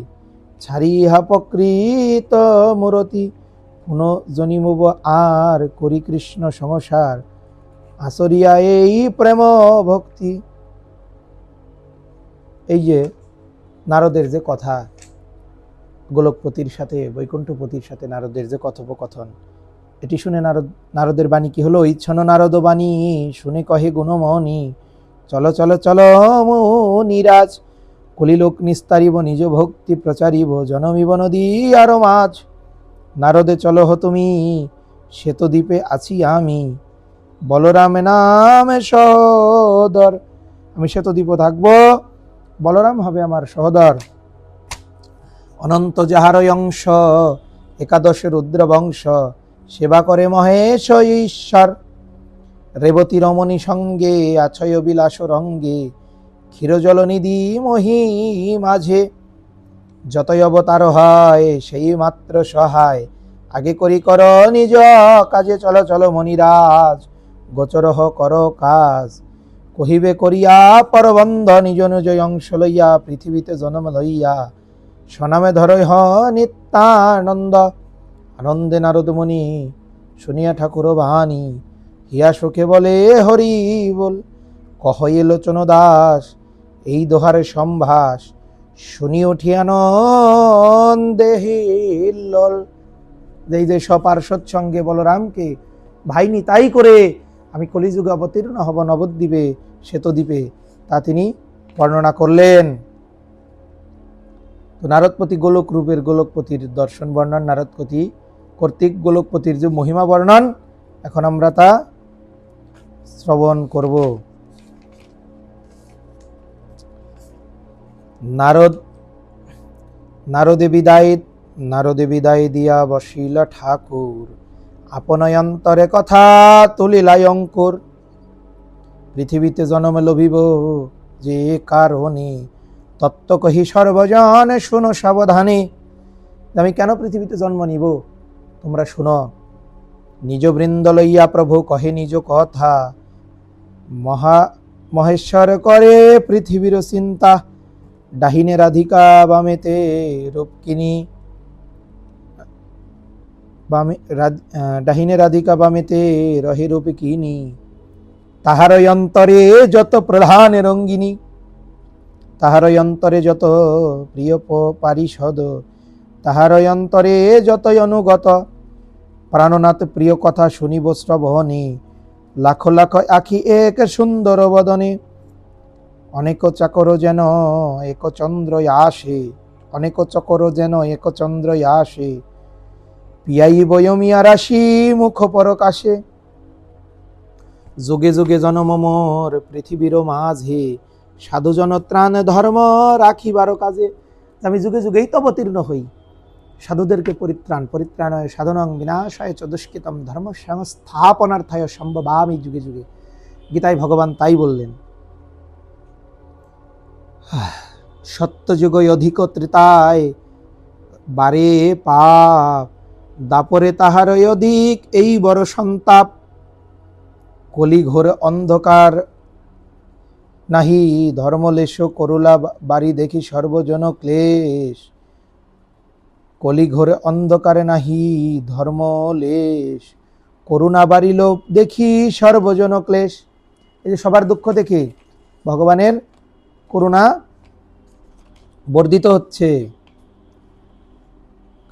ছাড়ি ইহা প্রকৃত মূরতি, পুনঃ জনিমব আর করি কৃষ্ণ সংসার, আসরিয়া এই প্রেম ভক্তি। এই যে নারদের যে কথা, গোলকপতির সাথে বৈকুণ্ঠপতির সাথে নারদের যে কথোপকথন, এটি শুনে নারদের বাণী কি হলো? ইচ্ছন নারদ বাণী শুনে কহে গুণমণি, চলো চলো চলো মুনিরাজ, কলিলোক নিস্তারিব নিজ ভক্তি প্রচারিব, জনমিব নদী আর মাছ। নারদে চলো হ তুমি শ্বেতদ্বীপে আছি আমি, বলরামে নামে সহদর। আমি শ্বেতদ্বীপে থাকবো, বলরাম হবে আমার সহদর। অনন্ত যাহার অংশ একাদশ রুদ্র বংশ, সেবা করে মহেশ ঈশ্বর। রেবতী রমণী সঙ্গে আছয় বিলাস রঙ্গে, ক্ষীরজলনিধি মহি মাঝে। যতই অবতার হয় সেই মাত্র সহায়, আগে করি কর নিজ কাজে। চলো চলো মণিরাজ গোচরহ কর কাজ, কহিবে করিয়া পরবন্ধ, নিজ নিজ অংশ লইয়া পৃথিবীতে জন্ম লইয়া, স্বনামে ধরয় হ নিত্যানন্দ। আনন্দে নারদ মুনি শুনিয়া ঠাকুর বাণী, হিয়া সুখে বলে হরি বল। কহয়ে লোচন দাস এই দোহারে সম্ভাস, শুনি উঠি আনন্দে হিল্লোল। এই যে সপার্শ্বদ সঙ্গে বলরামকে ভাইনি, তাই করে আমি কলিযুগে অবতীর্ণ হব নবদ্বীপে শ্বেতদ্বীপে, তা তিনি বর্ণনা করলেন। তো নারদপতি গোলক রূপের গোলকপতির দর্শন বর্ণন, নারদপতি কর্তৃক গোলকপতির যে মহিমা বর্ণন, এখন আমরা তা শ্রবণ করব। নারদে বিদায় দিয়া বসিল ঠাকুর, আপনয়ন্তরে কথা তুলিলাই অঙ্কুর। পৃথিবীতে জন্ম লভিব যে কারণে, তত্ত্ব কহি সর্বজন শুনো সাবধানে। আমি কেন পৃথিবীতে জন্ম নিব তোমরা শুনো। নিজ বৃন্দ লইয়া প্রভু কহে নিজ কথা, মহেশ্বর করে পৃথিবীর চিন্তা। ডাহিনে রাধিকা বামেতে রূপকিনী, ডাহিনে রাধিকা বামেতে রহে রূপকিনী। তাহার অন্তরে যত প্রধান রঙ্গিনী, তাহার অন্তরে যত প্রিয় পারিষদ, তাহার অন্তরে যত অনুগত। প্রাণনাথ প্রিয় কথা শুনিব শ্রবণে, লাখ লাখ আখি এক সুন্দর বদনে। অনেক চাকর যেন এক চন্দ্র আসে, অনেক চকর যেন এক চন্দ্র আসে। পিয়াই বয়মিয়া রাশি মুখ পরকাশে, যুগে যুগে জনম মোর পৃথিবীর মাঝে। সাধুজন ত্রাণ ধর্ম রাখিবার কাজে। আমি যুগে যুগেই তো অবতীর্ণ হই সাধুদেরকে পরিত্রাণায় সাধনং বিনাশায় চ দুষ্কৃতম ধর্ম সংস্থাপনার্থায় সম্ভবামি যুগে যুগে। গীতায় ভগবান তাই বললেন। সত্যযুগ অধিক ত্রেতায় বারে পাপ, দাপরে তাহার অধিক এই বড় সন্তাপ। কলি ঘোর অন্ধকার নাহি ধর্মলেশ, করুলা বাড়ি দেখি সর্বজন ক্লেশ। কলি ঘোর অন্ধকারে নাহি ধর্মলেশ, করুণা বাড়িল দেখি সর্বজন ক্লেশ। এই যে সবার দুঃখ দেখে ভগবানের করুণা বর্ধিত হচ্ছে,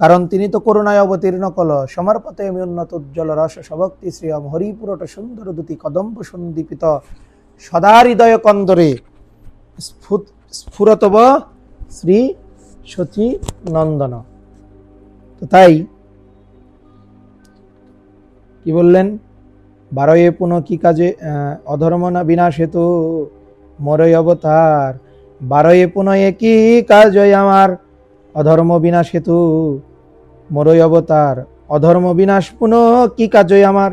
কারণ তিনি তো করুণায় অবতীর্ণ কল। সমর্পতে আমি উন্নত উজ্জ্বল রস সভক্তি শ্রিয়ম হরিপুরট সুন্দর দুতি কদম্ব সন্দীপিত সদা হৃদয় কন্দরে স্ফুরতব শ্রী সচী নন্দন। তো তাই কি বললেন, বারয়ে পুনঃ কি কাজে অধর্ম না বিনাশ হেতু মোরই অবতার। বারয়ে পুনঃ কি কাজ আমার, অধর্ম বিনাশ হেতু মোরই অবতার। অধর্ম বিনাশ পুনঃ কি কাজ আমার,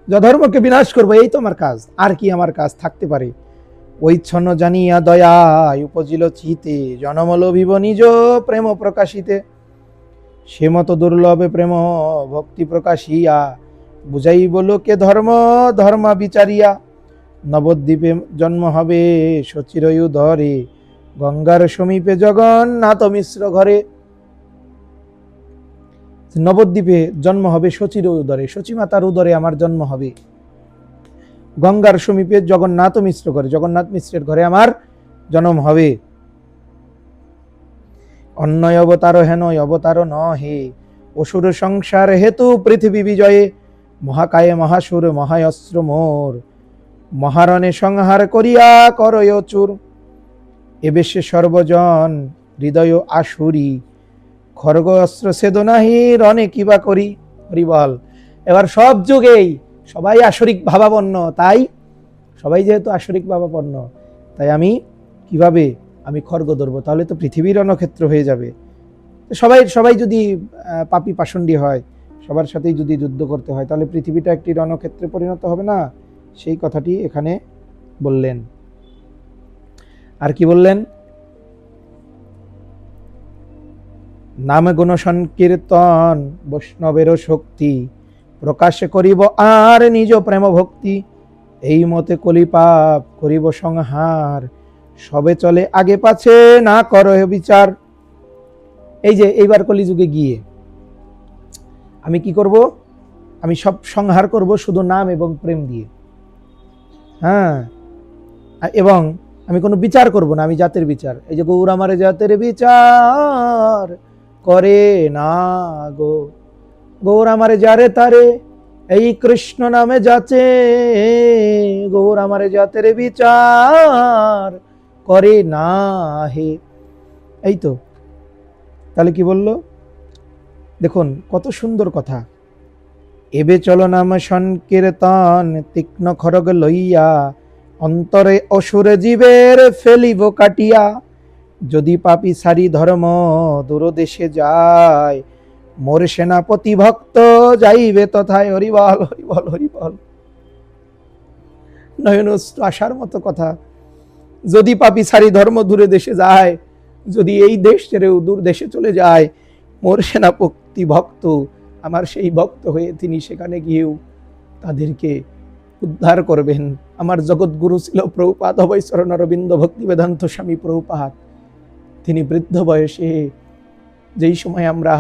অধর্মকে বিনাশ করবো এই তো আমার কাজ, আর কি আমার কাজ থাকতে পারে। ঐচ্ছন্ন জানিয়া দয়ায় উপজিল চিতে, জনমল ভিব নিজ প্রেম প্রকাশিতে। সে মতো দুর্লভে প্রেম ভক্তি প্রকাশিয়া, বুঝাইব লোকে ধর্ম ধর্মা বিচারিয়া। নবদ্বীপে জন্ম হবে সচিরয় উদরে, গঙ্গার সমীপে জগন্নাথ মিশ্র ঘরে। নবদ্বীপে জন্ম হবে সচির উদরে, সচিমাতার উদরে আমার জন্ম হবে। গঙ্গার সমীপে জগন্নাথ মিশ্র ঘরে, জগন্নাথ মিশ্রের ঘরে আমার জন্ম হবে। অন্যয় অবতার হেন অবতার ন হে, অসুর সংসার হেতু পৃথিবী বিজয়ে। মহাকায়ে মহাসুর মহায়স্ত্র মোর, মহারণে সংহার করিয়া করয় চুর। এবেশে সর্বজন হৃদয় আসুরি, খড়গ অস্ত্র ছেদ নাহি রণে কিবা করি। হরিবল। এবার সব যুগেই সবাই আসরিক ভাবাপন্ন, তাই সবাই যেহেতু আসরিক ভাবাপন্ন, তাই আমি কিভাবে আমি খড়গ ধরবো, তাহলে তো পৃথিবীর রণক্ষেত্র হয়ে যাবে। সবাই যদি পাপী পাষণ্ডী হয়, সবার সাথেই যদি যুদ্ধ করতে হয়, তাহলে পৃথিবীটা একটি রণক্ষেত্রে পরিণত হবে না। সেই কথাটি এখানে বললেন। আর কি বললেন, নাম গুণ সংকীর্তন বৈষ্ণবের শক্তি, প্রকাশ করিব আর নিজ প্রেম ভক্তি। এই মতে কলি পাপ করিব সংহার, সবে চলে আগে পাছে না কর বিচার। এই যে এইবার কলিযুগে গিয়ে আমি কি করব, আমি সব সংহার করব শুধু নাম এবং প্রেম দিয়ে। হ্যাঁ, এবং আমি কোনো বিচার করব না, আমি জাতের বিচার। এই যে গৌর আমার জাতের বিচার করে না গো, গৌর আমার যারে তারে এই কৃষ্ণ নামে যাচে গৌর আমারে জাতের বিচার করে না হে। এই তো, তাহলে কি বলল দেখুন, কত সুন্দর কথা। এবে চলো নাম সংকীর্তন তীক্ষ্ণ খড়গ লইয়া, অন্তরে অসুর জীবের ফেলিব কাটিয়া। যদি পাপী সারি ধর্ম দূরদেশে যায়, মোর সেনাপতি ভক্ত যাইবে তথায়। হরিবল হরিবল হরিবল। নয়নস্ত্র আসার মতো কথা। যদি পাপী সারি ধর্ম দূরে দেশে যায়, যদি এই দেশ ছেড়েও দূর দেশে চলে যায়, মোর সেনাপতি ভক্ত, আমার সেই ভক্ত হয়ে তিনি সেখানে গিয়েও তাদেরকে উদ্ধার করবেন। আমার জগৎগুরু ছিল প্রভুপাদ অভয়চরণ অরবিন্দ ভক্তি বেদান্ত স্বামী প্রভুপাদ। তিনি বৃদ্ধ বয়সে, যেই সময় আমরা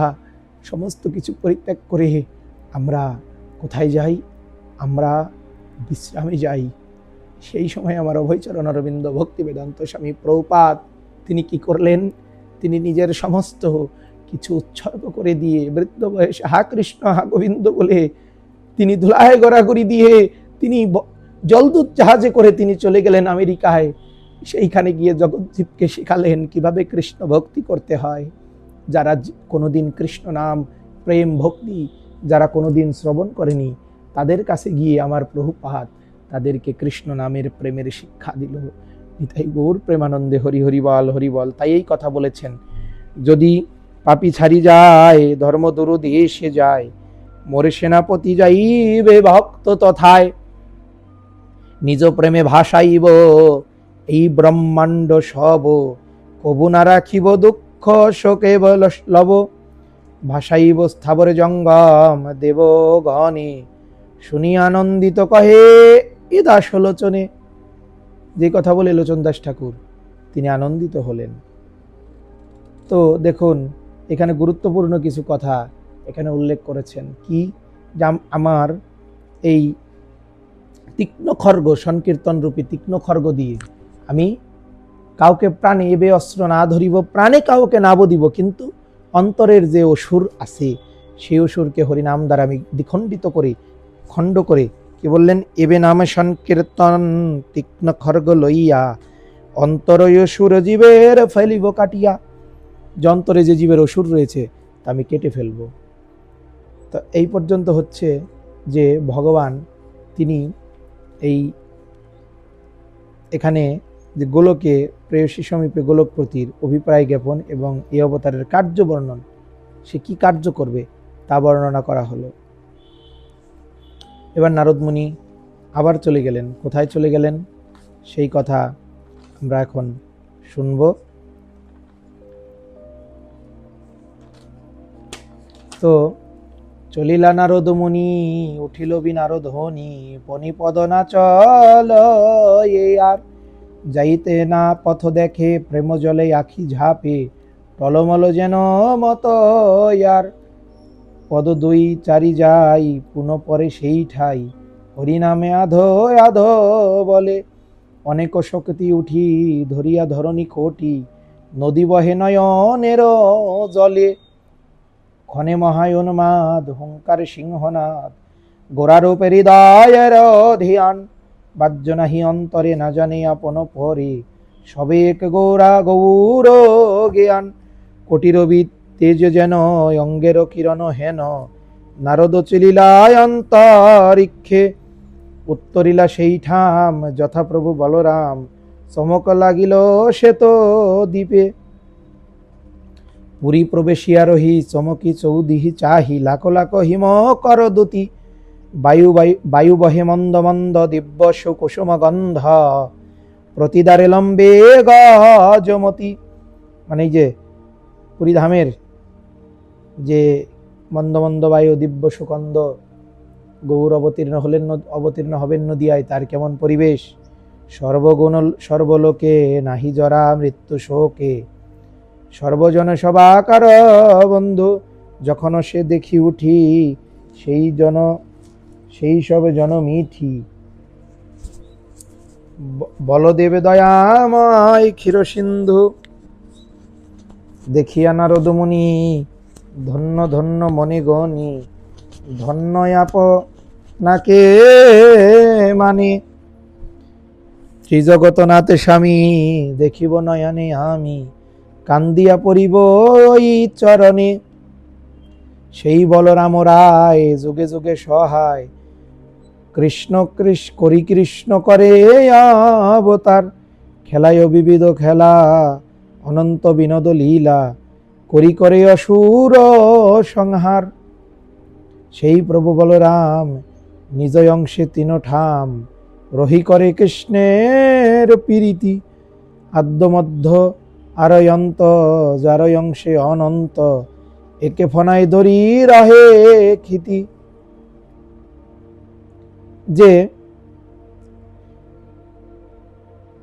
সমস্ত কিছু পরিত্যাগ করে আমরা কোথায় যাই, আমরা বিশ্রামে যাই, সেই সময় আমার অভয়চরণ অরবিন্দ ভক্তি বেদান্ত স্বামী প্রভুপাদ তিনি কি করলেন, তিনি নিজের সমস্ত কিছু উৎসর্গ করে দিয়ে বৃদ্ধ বয়সে হা কৃষ্ণ হা গোবিন্দ বলে তিনি ধুলায় গড়াগড়ি দিয়ে তিনি জলদূত জাহাজে করে তিনি চলে গেলেন আমেরিকায়। সেইখানে গিয়ে জগৎজীবকে শেখালেন কিভাবে কৃষ্ণ ভক্তি করতে হয়। যারা কোনোদিন কৃষ্ণ নাম প্রেম ভক্তি যারা কোনোদিন শ্রবণ করেনি, তাদের কাছে গিয়ে আমার প্রভুপাদ তাদেরকে কৃষ্ণ নামের প্রেমের শিক্ষা দিল। নিতাই গৌর প্রেমানন্দে হরি হরি বল হরি বল। তাই এই কথা বলেছেন, যদি পাপী ছাড়ি যায় ধর্ম দূর দেশে যায়, মোরে সেনাপতি যাইবে ভক্ত তথায়। নিজ প্রেমে ভাসাইব এই ব্রহ্মাণ্ড সব, কবু না রাখিব দুঃখ শোকে লব। ভাসাইব স্থাবরে জঙ্গম দেবগণে, শুনি আনন্দিত কহে এ দাস লোচনে। যে কথা বলে লোচন দাস ঠাকুর তিনি আনন্দিত হলেন। তো দেখুন, এখানে গুরুত্বপূর্ণ কিছু কথা এখানে উল্লেখ করেছেন কি, আমার এই তীক্ষ্ণ খর্গ সংকীর্তন রূপী তীক্ষ্ণ খর্গ দিয়ে আমি কাউকে প্রাণে এবে অস্ত্র না ধরিব, প্রাণে কাউকে না বদিব, কিন্তু অন্তরের যে অসুর আছে সেই অসুরকে হরিনাম দ্বারা আমি দ্বিখণ্ডিত করে খণ্ড করে কি বললেন, এবে নামে সংকীর্তন তীক্ষ্ণ খর্গ লইয়া, অন্তরয় অসুর জীবের ফেলিব কাটিয়া। যে অন্তরে যে জীবের অসুর রয়েছে তা আমি কেটে ফেলব। তো এই পর্যন্ত হচ্ছে যে ভগবান তিনি এই এখানে যে গোলকে প্রেয়সী সমীপে গোলকপ্রতির অভিপ্রায় জ্ঞাপন এবং এই অবতারের কার্য বর্ণন, সে কি কার্য করবে তা বর্ণনা করা হলো। এবার নারদ মুনি আবার চলে গেলেন। কোথায় চলে গেলেন সেই কথা আমরা এখন শুনব। তো চলিলা নারদ মুনি, উঠিল বিনারদ ধ্বনি, পনিপদ না চল আর, যাইতে না পথ দেখে প্রেম জলে আখি ঝাপে, টলমল যেন মত আর। পদ দুই চারি যাই পুনঃ পরে সেই ঠাই, হরিনামে আধো আধো বলে। অনেক শক্তি উঠি ধরিয়া ধরণী কোটি, নদী বহে নয়নের জলে। ক্ষণে মহায়ন্মাদ হুঙ্কার সিংহনাদ, গোরারূপে হৃদয়ের ধ্যান। বাহ্য নাহি অন্তরে না জানে আপন পরে, সবে এক গৌরা গৌর জ্ঞান। কোটিরবি তেজ যেন অঙ্গের কিরণ হেন, নারদ চলিলায় অন্তরিক্ষে। উত্তরিলা সেই ঠাম যথাপ্রভু বলরাম, চমক লাগিল শ্বেত দ্বীপে। পুরী প্রবেশিয়া রহি চমকি চৌদিহি চাহি, লাখ লাখ হিম কর দুতি। বায়ু বায়ু বহে মন্দ মন্দ দিব্য সুকুসুম গন্ধ, প্রতিদারে লম্বে গজমতি। মানে এই যে পুরী ধামের যে মন্দ মন্দ বায়ু দিব্য সুগন্ধ, গৌর অবতীর্ণ হবেন নদিয়ায়, তার কেমন পরিবেশ। সর্বগুণ সর্বলোকে নাহি জরা মৃত্যু শোকে, সর্বজন সবাকার বন্ধু। যখন সে দেখি উঠি সেই সব জন মিঠি, বলদেবে দয়াময় ক্ষীর সিন্ধু। দেখিয়া নারদ মুনি ধন্য ধন্য মনে গণি, ধন্য আপ নাকে মানে শ্রীজগতনাথ স্বামী দেখিব নয়নে আমি কান্দিয়া পড়িব ওই চরণে সেই বলরাম রায় যুগে যুগে সহায় কৃষ্ণ করি কৃষ্ণ করে অবতার খেলায় বিবিধ খেলা অনন্ত বিনোদ লীলা করি করে অসুর সংহার সেই প্রভু বলরাম নিজ অংশে তিন ঠাম রহি করে কৃষ্ণের প্রীতি আদ্য মধ্য আরয়ন্ত যারয় অংশে অনন্ত একে ফনায় ধরি রাহে খিতি। যে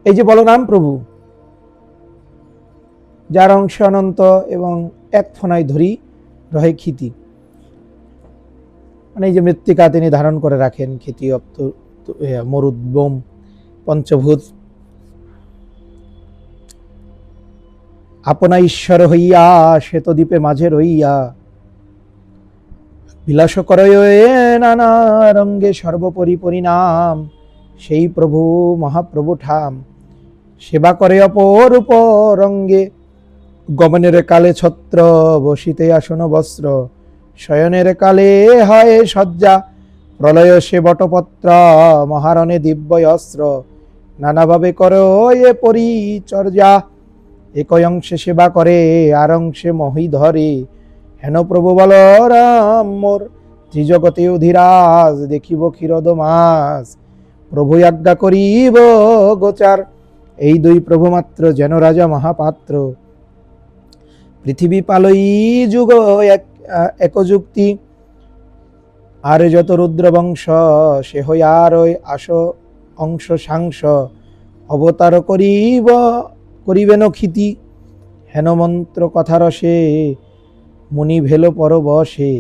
এই যে বলরাম প্রভু যার অংশ অনন্ত এবং এক ফনায় ধরি রহে খিতি, মানে এই যে মৃত্তিকা তিনি ধারণ করে রাখেন, খিতি মরুদ্বোম পঞ্চভূত, আপনা ঈশ্বর হইয়া শ্বেতদ্বীপে মাঝে রইয়া বিলাস করয় নানা রঙ্গে সর্বোপরি পরিণাম সেই প্রভু মহাপ্রভু ঠাম সেবা করে অপরূপ রঙ্গে গমনের কালে ছত্র বসিতে আসন বস্ত্র শয়নের কালে হয় সজ্জা প্রলয় সে বটপত্র মহারণে দিব্য অস্ত্র নানাভাবে করো এ পরিচর্যা একই অংশে সেবা করে আর অংশে মহি ধরে হেন প্রভু বলরাম মোর ত্রিজগতে অধিরাজ দেখিব ক্ষীরদ মাস প্রভু আজ্ঞা করিব গোচার এই দুই প্রভু মাত্র যেন রাজা মহাপাত্র পৃথিবী পালই যুগ একযুক্তি আর যত রুদ্রবংশ সে হই আর আস অংশ সাংস অবতার করিবেন ক্ষিতি হেন মন্ত্র কথা রসে মুনি ভেল পরবশে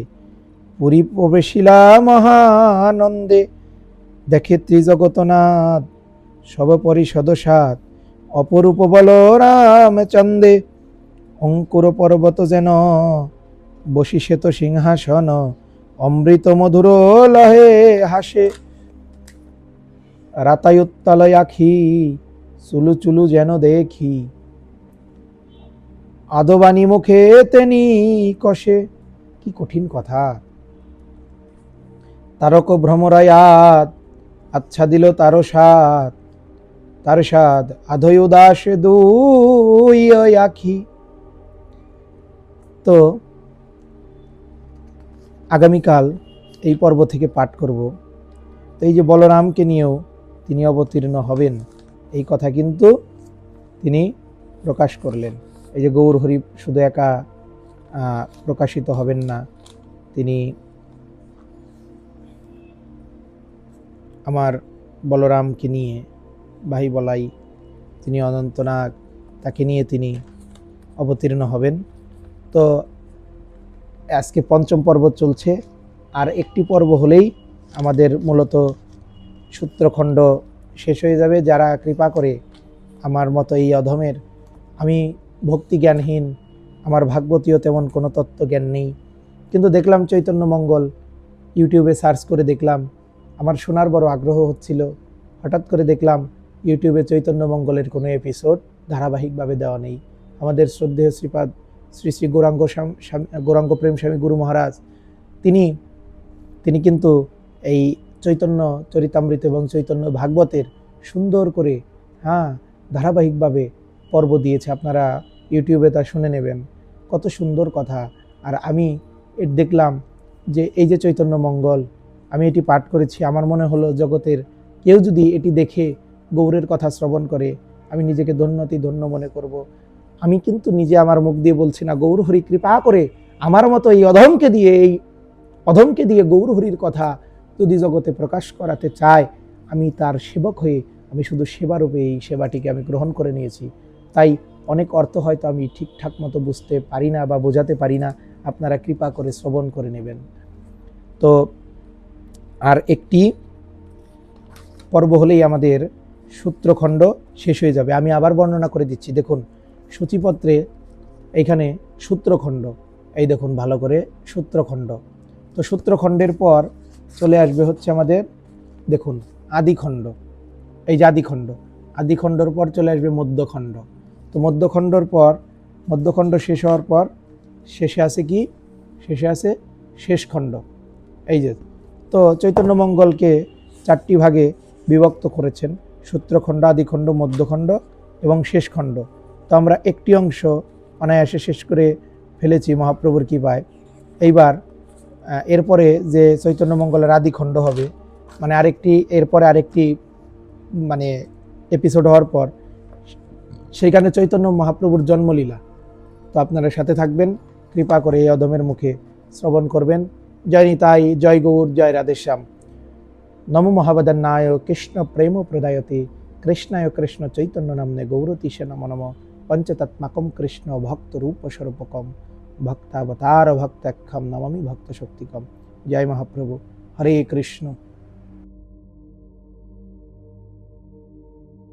পুরী প্রবেশিলা মহানন্দে দেখে ত্রিজগতনাথ সব পরিষদ সাত অপরূপ বলরাম চন্দে অঙ্কুর পর্বত যেন বসিষেত সিংহাসন অমৃত মধুর লহে হাসে রাতায়ুত্তালয় আখি চুলু চুলু যেন দেখি আদবানী মুখে তেনি কষে। কি কঠিন কথা। তারক ভ্রমরায়াত আচ্ছা দিল তার সাদ আধয় উদাস দুই আখি। তো আগামীকাল এই পর্ব থেকে পাঠ করব। তো এই যে বলরামকে নিয়েও তিনি অবতীর্ণ হবেন এই কথা কিন্তু তিনি প্রকাশ করলেন। এই যে গৌর হরি শুধু একা প্রকাশিত হবেন না, তিনি আমার বলরামকে নিয়ে ভাই বলাই, তিনি অনন্তনাগ, তাকে নিয়ে তিনি অবতীর্ণ হবেন। তো আজকে পঞ্চম পর্ব চলছে, আর একটি পর্ব হলেই আমাদের মূলত সূত্রখণ্ড শেষ হয়ে যাবে। যারা কৃপা করে আমার মতো এই অধমের, আমি ভক্তি জ্ঞানহীন, আমার ভাগবতীয় তেমন কোনো তত্ত্বজ্ঞান নেই, কিন্তু দেখলাম চৈতন্য মঙ্গল ইউটিউবে সার্চ করে দেখলাম, আমার শোনার বড় আগ্রহ হচ্ছিল। হঠাৎ করে দেখলাম ইউটিউবে চৈতন্য মঙ্গলের কোনো এপিসোড ধারাবাহিকভাবে দেওয়া নেই। আমাদের শ্রদ্ধেয় শ্রীপাদ শ্রী শ্রী গৌরাঙ্গ প্রেম স্বামী গুরু মহারাজ তিনি কিন্তু এই চৈতন্য চরিতামৃত এবং চৈতন্য ভাগবতের সুন্দর করে ধারাবাহিকভাবে পর্ব দিয়েছে। আপনারা ইউটিউবে তা শুনে নেবেন, কত সুন্দর কথা। আর আমি দেখলাম যে এই যে চৈতন্য মঙ্গল, আমি এটি পাঠ করেছি, আমার মনে হলো জগতের কেউ যদি এটি দেখে গৌরের কথা শ্রবণ করে, আমি নিজেকে ধন্য মনে করব। আমি কিন্তু নিজে আমার মুখ দিয়ে বলছি না, গৌর হরি কৃপা করে আমার মতো এই অধমকে দিয়ে গৌর হরির কথা যদি জগতে প্রকাশ করাতে চায়, আমি তার সেবক হয়ে আমি শুধু সেবারূপে এই সেবাটিকে আমি গ্রহণ করে নিয়েছি। তাই অনেক অর্থ হয়তো আমি ঠিকঠাক মতো বুঝতে পারি না বা বোঝাতে পারি না, আপনারা কৃপা করে শ্রবণ করে নেবেন। তো আর একটি পর্ব হলেই আমাদের সূত্রখণ্ড শেষ হয়ে যাবে। আমি আবার বর্ণনা করে দিচ্ছি। দেখুন সূচিপত্রে এইখানে সূত্রখণ্ড, এই দেখুন ভালো করে সূত্রখণ্ড। তো সূত্রখণ্ডের পর চলে আসবে হচ্ছে আমাদের, দেখুন, আদিখণ্ড। এই যে আদিখণ্ড, আদিখণ্ডর পর চলে আসবে মধ্যখণ্ড। তো মধ্যখণ্ড শেষ হওয়ার পর শেষে আছে কি? শেষে আছে শেষ খণ্ড। এই যে, তো চৈতন্য মঙ্গলকে 4টি ভাগে বিভক্ত করেছেন, সূত্রখণ্ড, আদিখণ্ড, মধ্যখণ্ড এবং শেষ খণ্ড। তো আমরা একটি অংশ অনায়াসে শেষ করে ফেলেছি মহাপ্রভুর কৃপায়। এইবার এরপরে যে চৈতন্য মঙ্গলের আদিখণ্ড হবে, মানে এরপরে আরেকটি মানে এপিসোড হওয়ার পর সেইখানে চৈতন্য মহাপ্রভুর জন্মলীলা। তো আপনারা সাথে থাকবেন, কৃপা করে এই অধমের মুখে শ্রবণ করবেন। জয় নিতাই, জয় গৌর, জয় রাধেশ্যাম। নমো মহাবদান্নায় কৃষ্ণ প্রেম প্রদায়তে কৃষ্ণায় কৃষ্ণ চৈতন্য নামনে গৌরতীশে নমো নম। পঞ্চতত্মাকম কৃষ্ণ ভক্ত রূপ স্বরূপকম ভক্তাবতার ভক্তাক্ষম নমামি ভক্ত শক্তিকম। জয় মহাপ্রভু। হরে কৃষ্ণ।